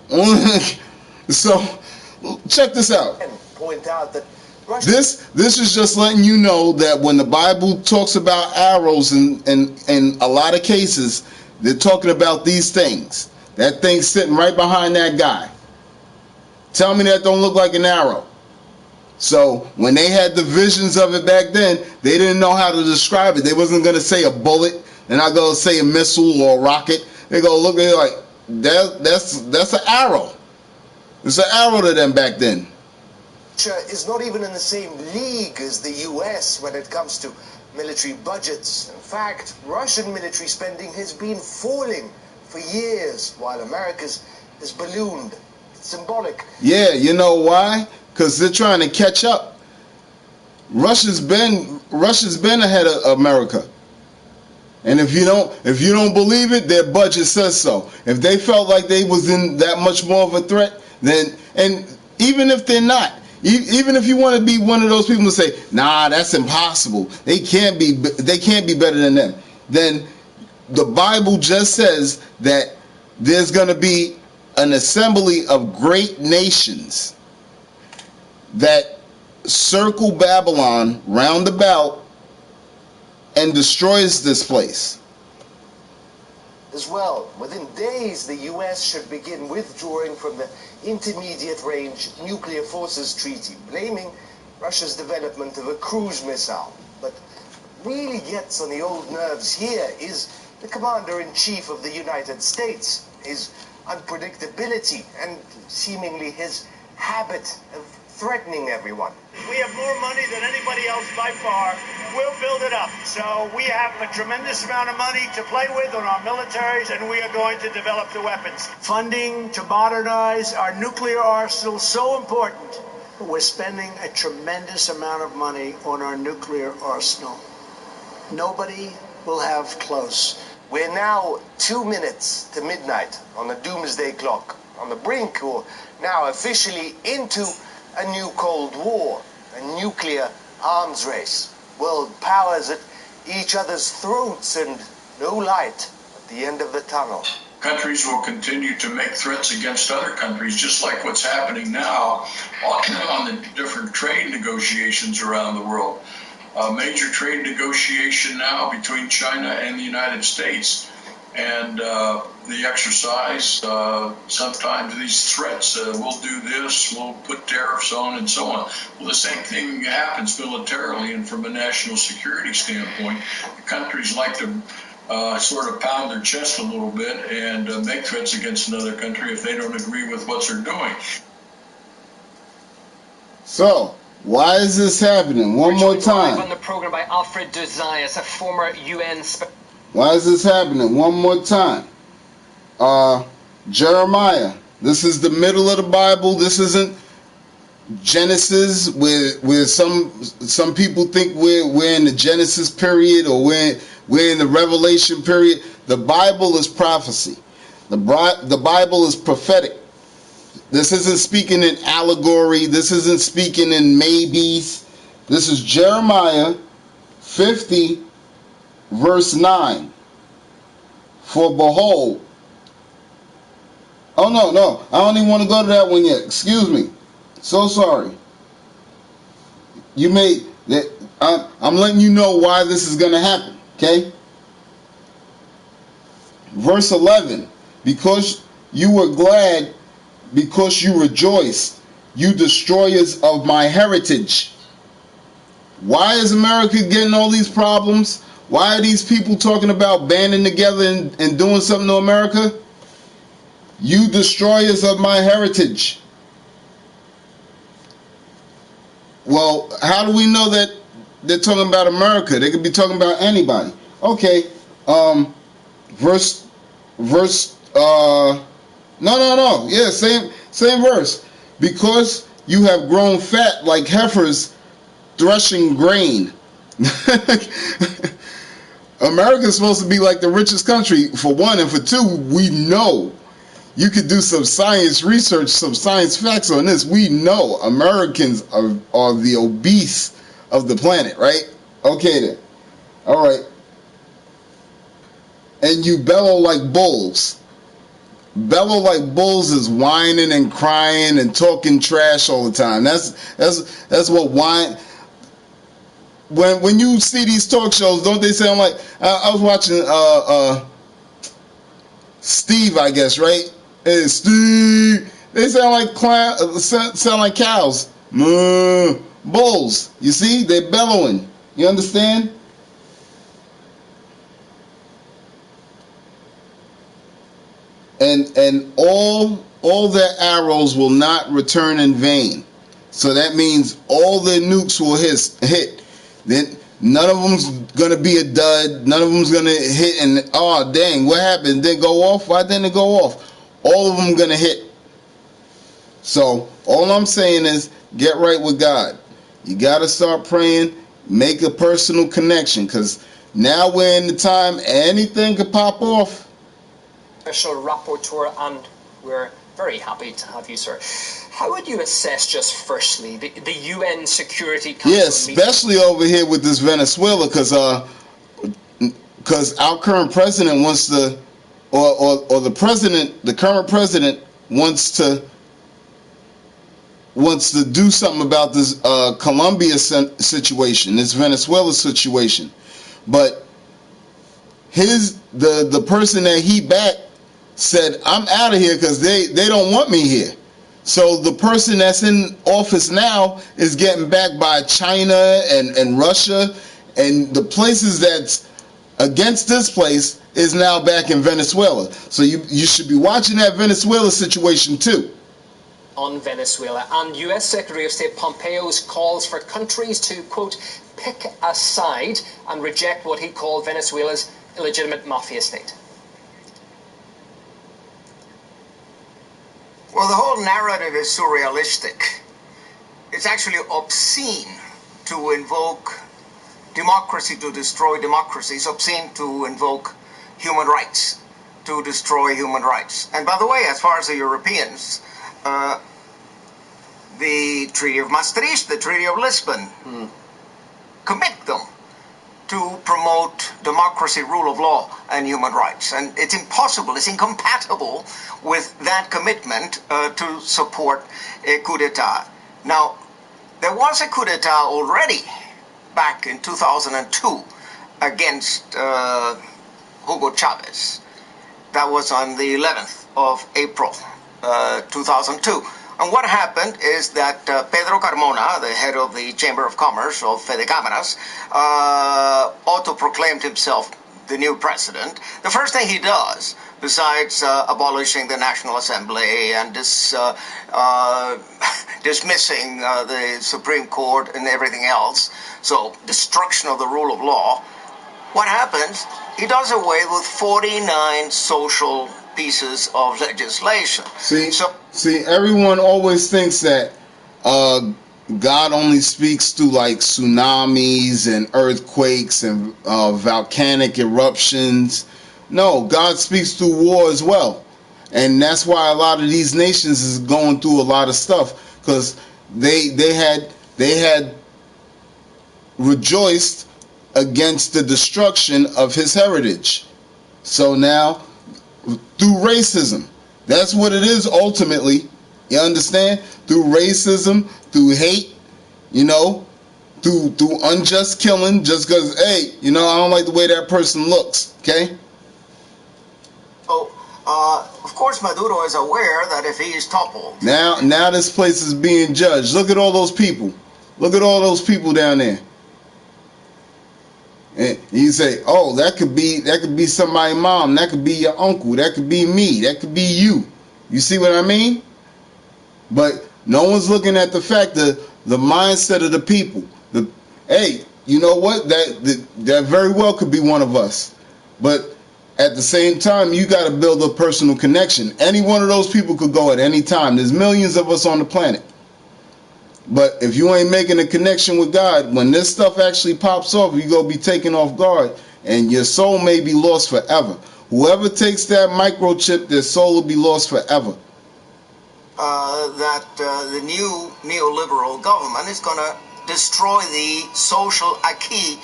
So check this out. Point out that This is just letting you know that when the Bible talks about arrows in a lot of cases, they're talking about these things. That thing's sitting right behind that guy. Tell me that don't look like an arrow. So when they had the visions of it back then, they didn't know how to describe it. They wasn't going to say a bullet, and not going to say a missile or a rocket. They go look at it like, that's an arrow. It's an arrow to them back then. Russia is not even in the same league as the US when it comes to military budgets. In fact, Russian military spending has been falling for years, while America's has ballooned. symbolic. Yeah, you know why? Because they're trying to catch up. Russia's been ahead of America. And if you don't believe it, their budget says so. If they felt like they was in that much more of a threat, then, and even if they're not, even if you want to be one of those people who say, nah, that's impossible, they can't be better than them, then the Bible just says that there's going to be an assembly of great nations that circle Babylon round about and destroys this place. As well, within days, the US should begin withdrawing from the Intermediate Range Nuclear Forces Treaty, blaming Russia's development of a cruise missile. But really gets on the old nerves here is the Commander-in-Chief of the United States, his unpredictability and seemingly his habit of threatening everyone. We have more money than anybody else by far. We'll build it up. So we have a tremendous amount of money to play with on our militaries, and we are going to develop the weapons. Funding to modernize our nuclear arsenal is so important. We're spending a tremendous amount of money on our nuclear arsenal. Nobody will have close. We're now 2 minutes to midnight on the doomsday clock, on the brink, or now officially into a new Cold War, a nuclear arms race. World powers at each other's throats and no light at the end of the tunnel. Countries will continue to make threats against other countries, just like what's happening now on the different trade negotiations around the world. A major trade negotiation now between China and the United States. And the exercise, sometimes these threats, we'll do this, we'll put tariffs on, and so on. Well, the same thing happens militarily, and from a national security standpoint, the countries like to sort of pound their chest a little bit and make threats against another country if they don't agree with what they're doing. So, why is this happening? One more time. On the program by Alfred Desias, a former UN. Why is this happening? One more time. Jeremiah. This is the middle of the Bible. This isn't Genesis, where some people think we're in the Genesis period, or we're in the Revelation period. The Bible is prophecy. The Bible is prophetic. This isn't speaking in allegory. This isn't speaking in maybes. This is Jeremiah 50, verse 9. For behold, oh no, I don't even want to go to that one yet. Excuse me. So sorry. You made that. I'm letting you know why this is going to happen. Okay. Verse 11. Because you were glad, because you rejoiced, you destroyers of my heritage. Why is America getting all these problems? Why are these people talking about banding together and doing something to America? You destroyers of my heritage. Well, how do we know that they're talking about America? They could be talking about anybody. Okay. No. Yeah, same verse. Because you have grown fat like heifers threshing grain. America's supposed to be like the richest country, for one, and for two, we know. You could do some science research, some science facts on this. We know Americans are the obese of the planet, right? Okay then. All right. And you bellow like bulls. Bellow like bulls is whining and crying and talking trash all the time. That's what whine. When you see these talk shows, don't they sound like? I was watching Steve, I guess, right? Hey, Steve. They sound like cows. Bulls. You see, they're bellowing. You understand? And all their arrows will not return in vain. So that means all their nukes will hit. Then none of them's gonna be a dud. None of them's gonna hit and oh dang, what happened? Didn't go off? Why didn't it go off? All of them gonna hit. So all I'm saying is get right with God. You got to start praying, make a personal connection, because now we're in the time anything could pop off. Special rapporteur, and we're very happy to have you, sir. How would you assess, just firstly, the UN Security Council? Yeah, especially over here with this Venezuela, because our current president wants to, or the current president wants to do something about this Colombia situation, this Venezuela situation, but the person that he backed said, I'm out of here because they don't want me here. So the person that's in office now is getting backed by China and Russia, and the places that's against this place is now back in Venezuela. So you should be watching that Venezuela situation too. On Venezuela, and US Secretary of State Pompeo's calls for countries to, quote, pick a side and reject what he called Venezuela's illegitimate mafia state. Well, the whole narrative is surrealistic. It's actually obscene to invoke democracy to destroy democracy. It's obscene to invoke human rights to destroy human rights. And by the way, as far as the Europeans, the Treaty of Maastricht, the Treaty of Lisbon, commit them to promote democracy, rule of law, and human rights. And it's impossible, it's incompatible with that commitment to support a coup d'etat. Now, there was a coup d'etat already back in 2002 against Hugo Chavez. That was on the 11th of April, 2002. And what happened is that Pedro Carmona, the head of the Chamber of Commerce of Fede Cámaras, auto-proclaimed himself the new president. The first thing he does, besides abolishing the National Assembly and dismissing the Supreme Court and everything else, so destruction of the rule of law, what happens? He does away with 49 social pieces of legislation. See, everyone always thinks that God only speaks through like tsunamis and earthquakes and volcanic eruptions. No, God speaks through war as well. And that's why a lot of these nations is going through a lot of stuff, because they had rejoiced against the destruction of his heritage. So now, through racism, that's what it is ultimately. You understand? Through racism, through hate, through unjust killing, just because, hey, I don't like the way that person looks. Okay? Of course, Maduro is aware that if he is toppled. Now this place is being judged. Look at all those people. Look at all those people down there. And you say, oh, that could be somebody's mom, that could be your uncle, that could be me, that could be you. You see what I mean? But no one's looking at the fact that the mindset of the people. Hey, you know what? That very well could be one of us. But at the same time, you got to build a personal connection. Any one of those people could go at any time. There's millions of us on the planet. But if you ain't making a connection with God, when this stuff actually pops off, you're going to be taken off guard, and your soul may be lost forever. Whoever takes that microchip, their soul will be lost forever. That the new neoliberal government is going to destroy the social acquis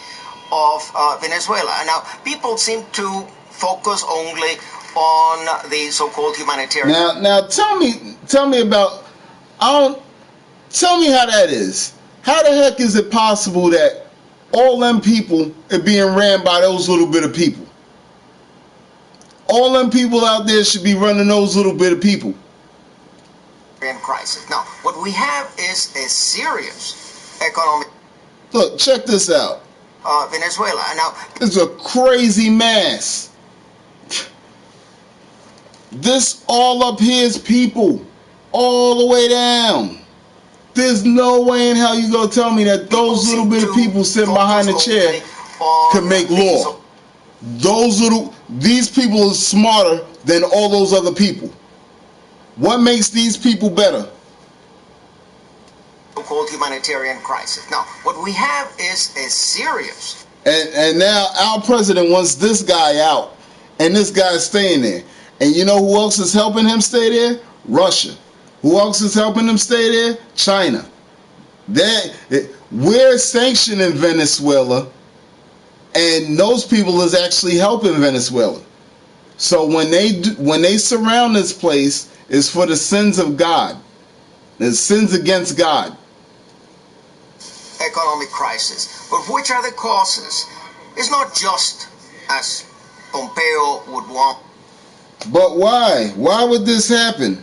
of Venezuela. And now, people seem to focus only on the so-called humanitarian. Now, tell me about. Tell me how that is. How the heck is it possible that all them people are being ran by those little bit of people? All them people out there should be running those little bit of people. Crisis. Now, what we have is a serious economic. Look, check this out. Venezuela. Now, it's a crazy mass. This all up here is people, all the way down. There's no way in hell you gonna tell me that those little bit of people sitting behind the chair can make law. These people are smarter than all those other people. What makes these people better? so-called humanitarian crisis. Now, what we have is a serious... And now our president wants this guy out, and this guy's staying there. And you know who else is helping him stay there? Russia. Who else is helping him stay there? China. We're sanctioning Venezuela, and those people is actually helping Venezuela. So when they surround this place, it's for the sins of God. The sins against God. Economic crisis. But which are the causes? It's not just as Pompeo would want. But why? Why would this happen?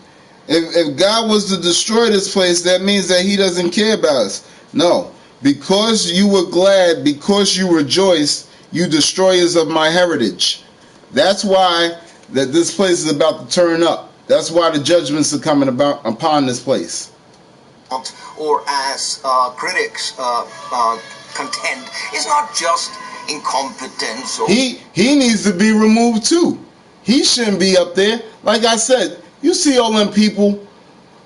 If God was to destroy this place, that means that he doesn't care about us. No. Because you were glad, because you rejoiced, you destroyers of my heritage. That's why that this place is about to turn up. That's why the judgments are coming about upon this place. Or as critics contend, is not just incompetence. Or He needs to be removed too. He shouldn't be up there. Like I said, you see all them people.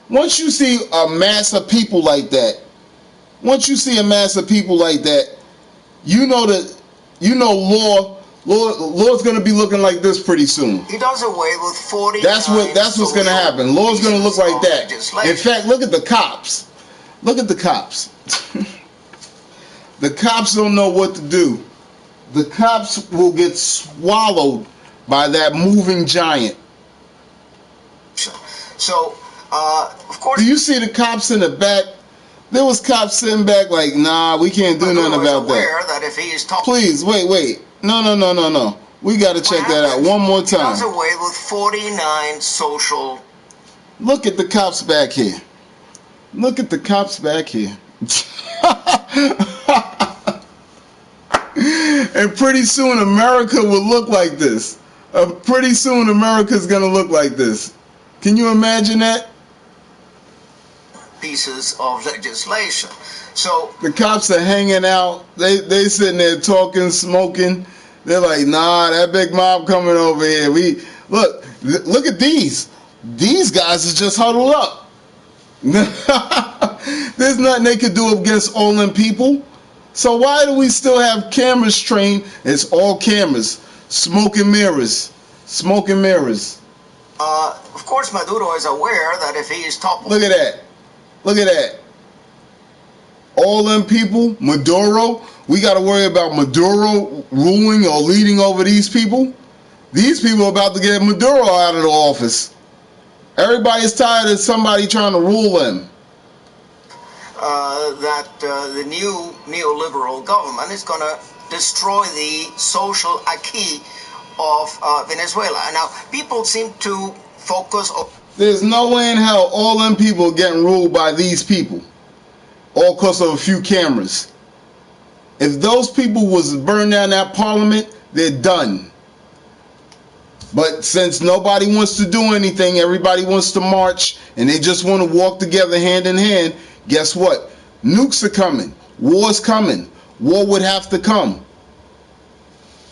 Once you see a mass of people like that, you know law's gonna be looking like this pretty soon. He does away with 40. That's what's gonna happen. Law's gonna look like that. In fact, look at the cops. Look at the cops. The cops don't know what to do. The cops will get swallowed by that moving giant. So, of course... Do you see the cops in the back? There was cops sitting back like, nah, we can't do nothing about that. If he is Please, wait. No. We got to check that out one more time. He does away with 49 social... Look at the cops back here. Look at the cops back here. And pretty soon America will look like this. Pretty soon America's going to look like this. Can you imagine that? Pieces of legislation. So the cops are hanging out. They sitting there talking, smoking. They're like, nah, that big mob coming over here. Look at these. These guys is just huddled up. There's nothing they could do against all them people. So why do we still have cameras trained? It's all cameras. Smoke and mirrors. Of course, Maduro is aware that if he is toppled... Look at that. All them people, Maduro, we got to worry about Maduro ruling or leading over these people. These people are about to get Maduro out of the office. Everybody's tired of somebody trying to rule them. The new neoliberal government is going to destroy the social acquis of Venezuela. Now, people seem to focus on... There's no way in hell all them people are getting ruled by these people. All because of a few cameras. If those people was to burn down that parliament, they're done. But since nobody wants to do anything, everybody wants to march, and they just want to walk together hand in hand, guess what? Nukes are coming. War's coming. War would have to come.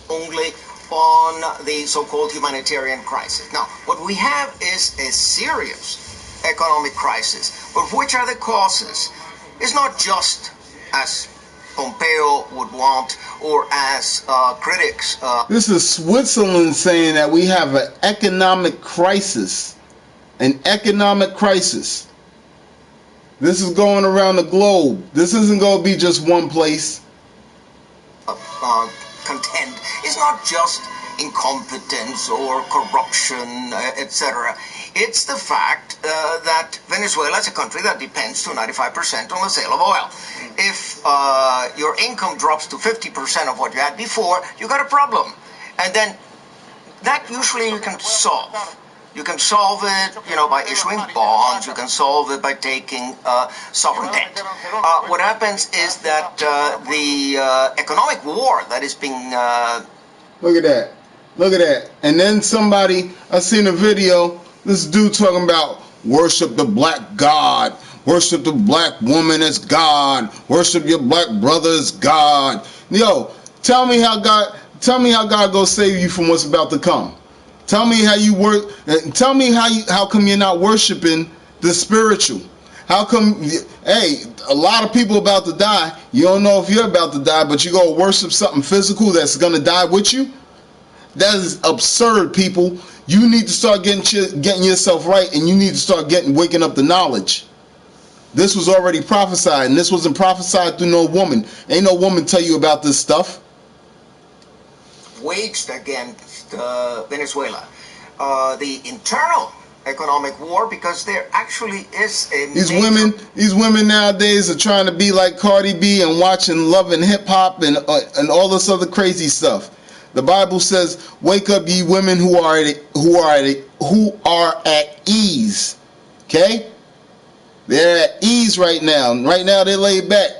Only on the so-called humanitarian crisis. Now, what we have is a serious economic crisis. But which are the causes? It's not just as Pompeo would want or as critics. This is Switzerland saying that we have an economic crisis. An economic crisis. This is going around the globe. This isn't going to be just one place. Contend is not just incompetence or corruption, etc. It's the fact that Venezuela is a country that depends to 95% on the sale of oil. If your income drops to 50% of what you had before, you got a problem. And then that usually you can solve. You can solve it, by issuing bonds. You can solve it by taking sovereign debt. What happens is that the economic war that is being... Look at that. And then I seen a video, this dude talking about worship the black God, worship the black woman as God, worship your black brother as God. Yo, tell me how God gonna save you from what's about to come. Tell me how you work. Tell me how come you're not worshiping the spiritual? How come hey, a lot of people about to die. You don't know if you're about to die, but you go worship something physical that's going to die with you. That is absurd, people. You need to start getting yourself right, and you need to start waking up the knowledge. This was already prophesied, and this wasn't prophesied through no woman. Ain't no woman tell you about this stuff. Waged against Venezuela. The internal economic war, because there actually is a these women nowadays are trying to be like Cardi B and watching Love and Hip Hop and all this other crazy stuff. The Bible says, "Wake up, ye women who are at ease." Okay, they're at ease right now. Right now they're laid back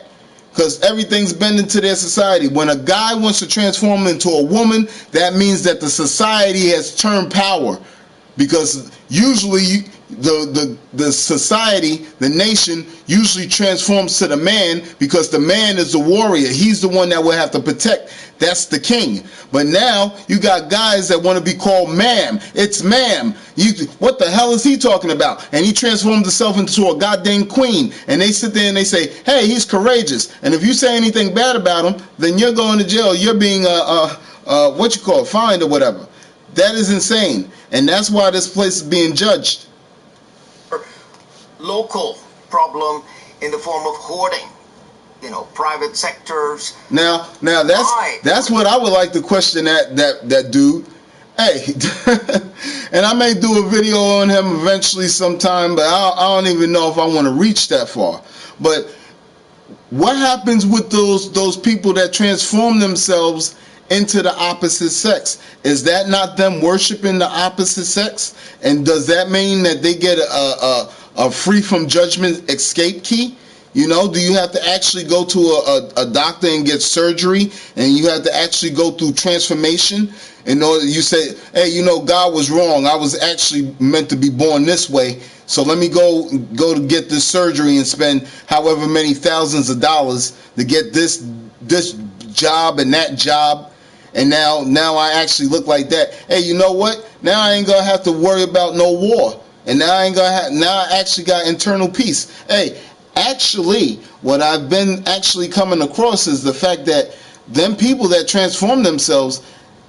because everything's bending to their society. When a guy wants to transform into a woman, that means that the society has turned power. Because usually the society, the nation, usually transforms to the man because the man is the warrior. He's the one that will have to protect. That's the king. But now you got guys that want to be called ma'am. It's ma'am. What the hell is he talking about? And he transformed himself into a goddamn queen. And they sit there and they say, hey, he's courageous. And if you say anything bad about him, then you're going to jail. You're being fined or whatever. That is insane. And that's why this place is being judged. Local problem in the form of hoarding. Private sectors. Now that's what I would like to question that dude. Hey, and I may do a video on him eventually sometime, but I don't even know if I want to reach that far. But what happens with those people that transform themselves into the opposite sex? Is that not them worshiping the opposite sex? And does that mean that they get a free from judgment escape key? Do you have to actually go to a doctor and get surgery, and you have to actually go through transformation in order? You say, hey, God was wrong. I was actually meant to be born this way. So let me go to get this surgery and spend however many thousands of dollars to get this job and that job. And now I actually look like that. Hey, you know what? Now I ain't gonna have to worry about no war. And now I actually got internal peace. Hey, actually, what I've been actually coming across is the fact that them people that transform themselves,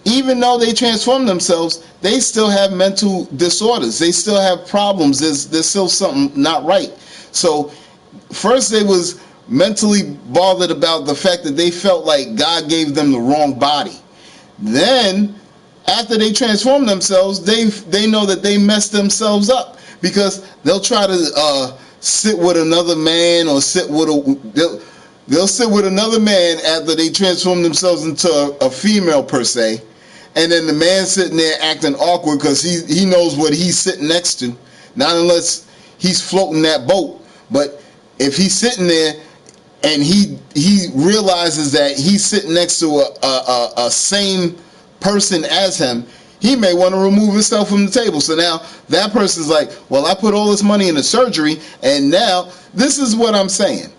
even though they transform themselves, they still have mental disorders. They still have problems. There's still something not right. So first they was mentally bothered about the fact that they felt like God gave them the wrong body. Then, after they transform themselves, they know that they messed themselves up because they'll try to sit with another man or they'll sit with another man after they transform themselves into a female per se, and then the man sitting there acting awkward because he knows what he's sitting next to, not unless he's floating that boat. But if he's sitting there and he realizes that he's sitting next to a same person as him, he may want to remove himself from the table. So now that person's like, well, I put all this money in the surgery, and now this is what I'm saying.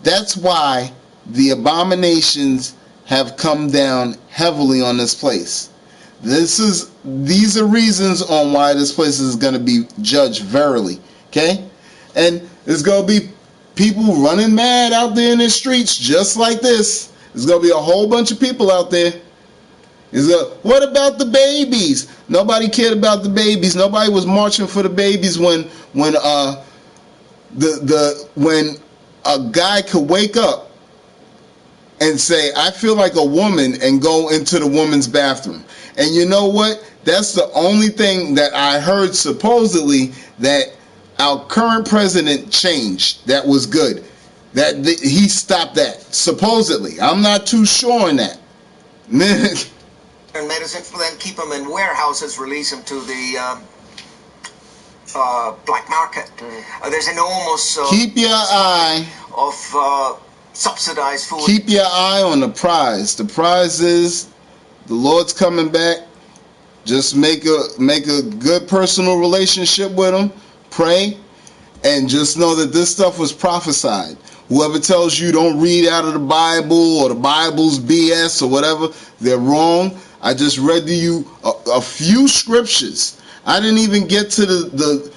That's why the abominations have come down heavily on this place. These are reasons on why this place is going to be judged verily. Okay? And there's going to be people running mad out there in the streets just like this. There's going to be a whole bunch of people out there. What about the babies? Nobody cared about the babies. Nobody was marching for the babies when a guy could wake up and say, I feel like a woman, and go into the woman's bathroom. And you know what? That's the only thing that I heard supposedly that our current president changed. That was good. That he stopped that. Supposedly. I'm not too sure on that. And medicine for them, keep them in warehouses, release them to the black market. There's enormous keep your eye of subsidized food. Keep your eye on the prize. The prize is the Lord's coming back. Just make a good personal relationship with him. Pray, and just know that this stuff was prophesied. Whoever tells you don't read out of the Bible or the Bible's BS or whatever, they're wrong. I just read to you a few scriptures. I didn't even get to the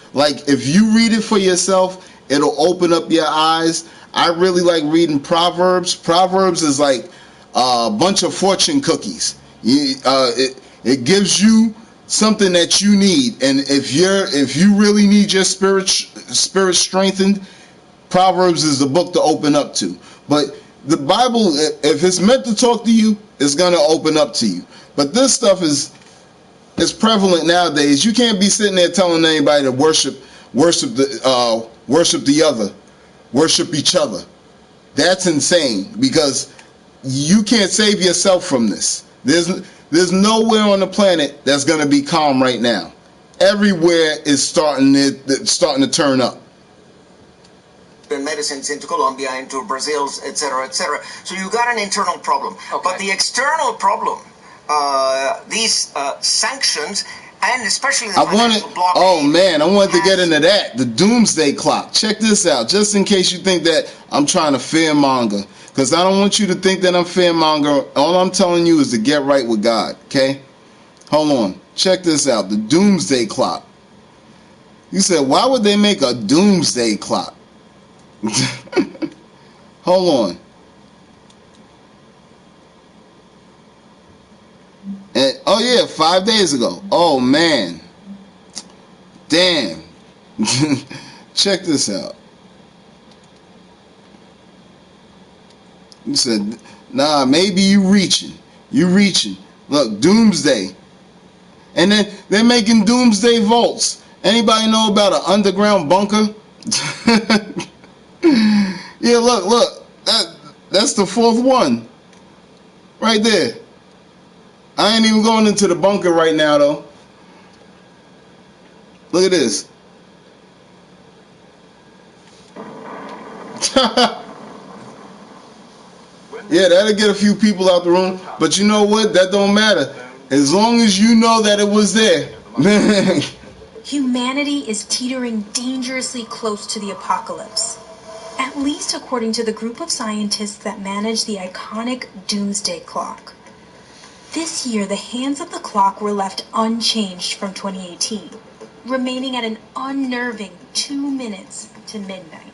if you read it for yourself It'll open up your eyes. I really like reading Proverbs. Proverbs is like a bunch of fortune cookies. It gives you something that you need, and if you really need your spirit strengthened, Proverbs is the book to open up to. But the Bible, if it's meant to talk to you, it's gonna open up to you. But this stuff is prevalent nowadays. You can't be sitting there telling anybody to worship each other. That's insane, because you can't save yourself from this. There's nowhere on the planet that's going to be calm right now. Everywhere is starting to turn up. Medicines into Colombia, into Brazil, etc., etc. So you got an internal problem. Okay. But the external problem, these sanctions, and especially the financial blockade. Oh man, I wanted to get into that. The doomsday clock. Check this out, just in case you think that I'm trying to fearmonger. Because I don't want you to think that I'm fearmonger. All I'm telling you is to get right with God, okay? Hold on. Check this out. The doomsday clock. You said, why would they make a doomsday clock? Hold on. And, oh yeah, 5 days ago. Oh man. Damn. Check this out. You said, nah, maybe you reaching. Look, doomsday. And then they're making doomsday vaults. Anybody know about an underground bunker? Yeah, look. That's the fourth one. Right there. I ain't even going into the bunker right now, though. Look at this. Yeah, that'll get a few people out the room. But you know what? That don't matter. As long as you know that it was there. Humanity is teetering dangerously close to the apocalypse. At least according to the group of scientists that manage the iconic doomsday clock. This year, the hands of the clock were left unchanged from 2018, remaining at an unnerving 2 minutes to midnight.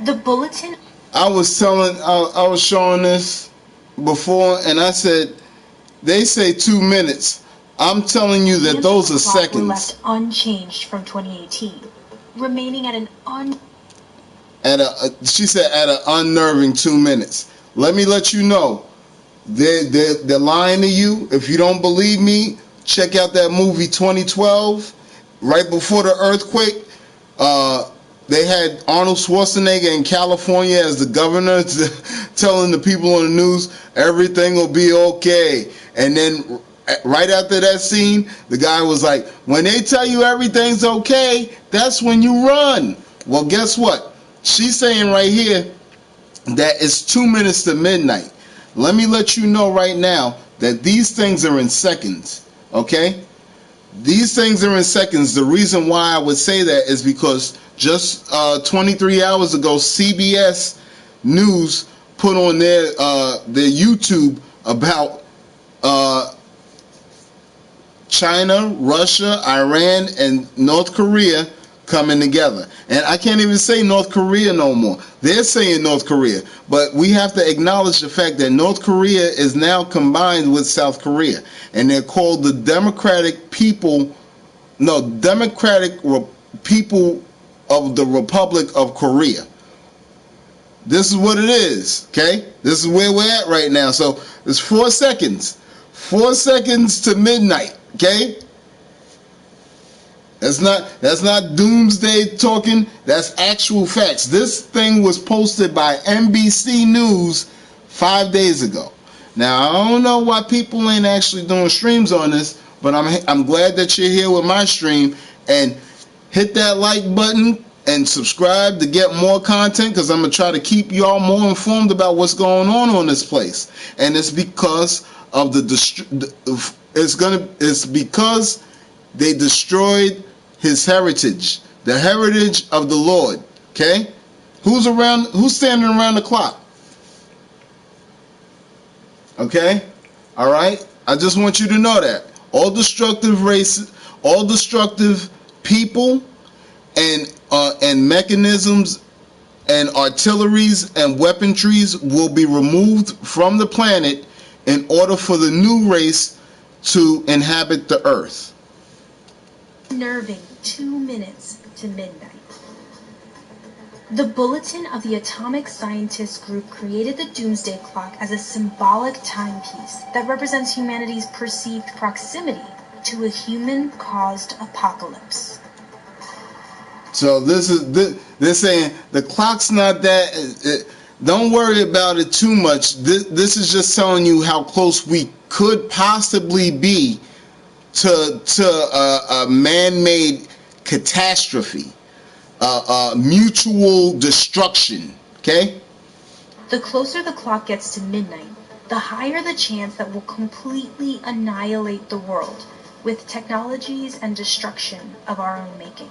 The bulletin... I was showing this before, and I said, they say 2 minutes. I'm telling you that those are seconds. Were left unchanged from 2018, remaining at an she said at an unnerving 2 minutes. Let me let you know, they're lying to you. If you don't believe me, check out that movie 2012. Right before the earthquake, they had Arnold Schwarzenegger in California as the governor telling the people on the news everything will be okay. And then right after that scene, the guy was like, when they tell you everything's okay, that's when you run. Well, guess what? She's saying right here that it's 2 minutes to midnight. Let me let you know right now that these things are in seconds, okay? These things are in seconds. The reason why I would say that is because just 23 hours ago, CBS News put on their YouTube about China, Russia, Iran, and North Korea coming together. And I can't even say North Korea no more. They're saying North Korea. But we have to acknowledge the fact that North Korea is now combined with South Korea. And they're called the Democratic People of the Republic of Korea. This is what it is, okay? This is where we're at right now. So it's 4 seconds. 4 seconds to midnight, okay? That's not doomsday talking. That's actual facts. This thing was posted by NBC News 5 days ago. Now, I don't know why people ain't actually doing streams on this, but I'm glad that you're here with my stream. And hit that like button and subscribe to get more content, because I'm going to try to keep y'all more informed about what's going on this place. And it's because of it's because they destroyed his heritage, the heritage of the Lord. Okay? Who's standing around the clock? Okay? All right? I just want you to know that all destructive races, all destructive people, and and mechanisms and artilleries and weaponries will be removed from the planet in order for the new race to inhabit the earth. Nerving 2 minutes to midnight. The Bulletin of the Atomic Scientists Group created the Doomsday Clock as a symbolic timepiece that represents humanity's perceived proximity to a human-caused apocalypse. So they're saying the clock's not that. Don't worry about it too much. This is just telling you how close we could possibly be to a man-made catastrophe, mutual destruction. Okay. The closer the clock gets to midnight, the higher the chance that we'll completely annihilate the world with technologies and destruction of our own making.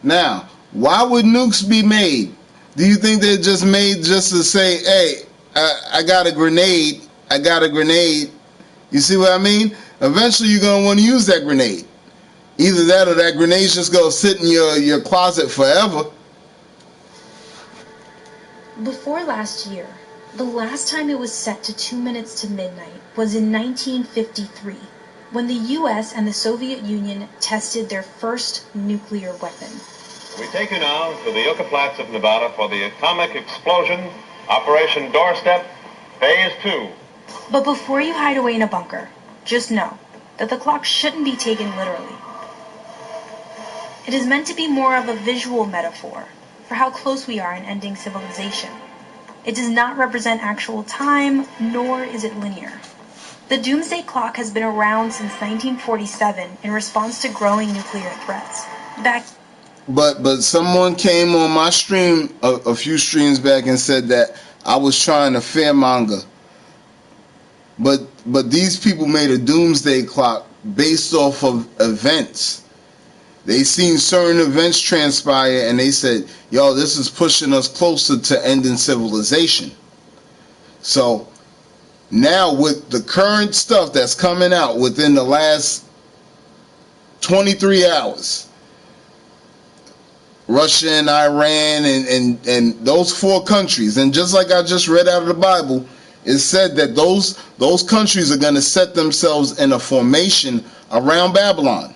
Now, why would nukes be made? Do you think they're just made just to say, hey, I got a grenade, I got a grenade? You see what I mean? Eventually you're going to want to use that grenade. Either that or that grenade's just going to sit in your closet forever. Before last year, the last time it was set to 2 minutes to midnight was in 1953, when the US and the Soviet Union tested their first nuclear weapon. We take you now to the Yucca Flats of Nevada for the atomic explosion, Operation Doorstep, Phase 2. But before you hide away in a bunker, just know that the clock shouldn't be taken literally. It is meant to be more of a visual metaphor for how close we are in ending civilization. It does not represent actual time, nor is it linear. The Doomsday Clock has been around since 1947 in response to growing nuclear threats. But someone came on my stream a few streams back and said that I was trying to fearmonger. But these people made a doomsday clock based off of events. They seen certain events transpire and they said, yo, this is pushing us closer to ending civilization. So now with the current stuff that's coming out within the last 23 hours, Russia and Iran and those 4 countries, and just like I just read out of the Bible, it said that those countries are going to set themselves in a formation around Babylon.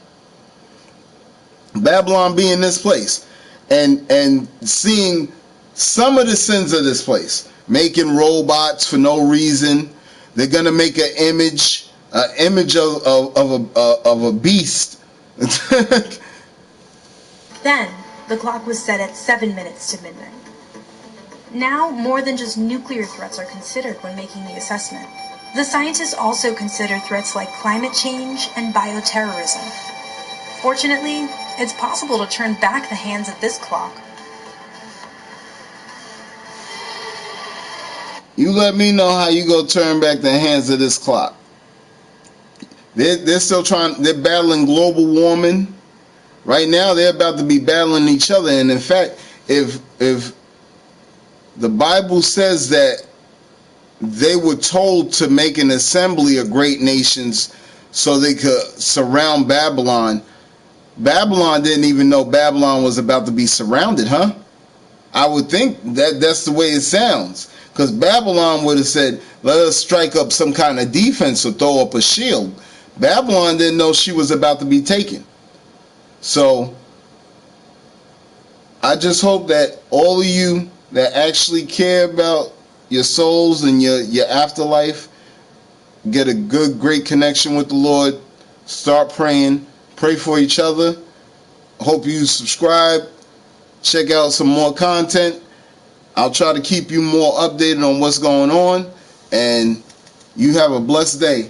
Babylon being this place, and seeing some of the sins of this place, making robots for no reason. They're going to make an image of a beast. Then, the clock was set at 7 minutes to midnight. Now, more than just nuclear threats are considered when making the assessment. The scientists also consider threats like climate change and bioterrorism. Fortunately, it's possible to turn back the hands of this clock. You let me know how you go turn back the hands of this clock. They're still they're battling global warming. Right now, they're about to be battling each other. And in fact, if the Bible says that they were told to make an assembly of great nations so they could surround Babylon, Babylon didn't even know Babylon was about to be surrounded, huh? I would think that's the way it sounds. Because Babylon would have said, let us strike up some kind of defense or throw up a shield. Babylon didn't know she was about to be taken. So I just hope that all of you that actually care about your souls and your afterlife get a great connection with the Lord. Start praying. Pray for each other. Hope you subscribe. Check out some more content. I'll try to keep you more updated on what's going on. And you have a blessed day.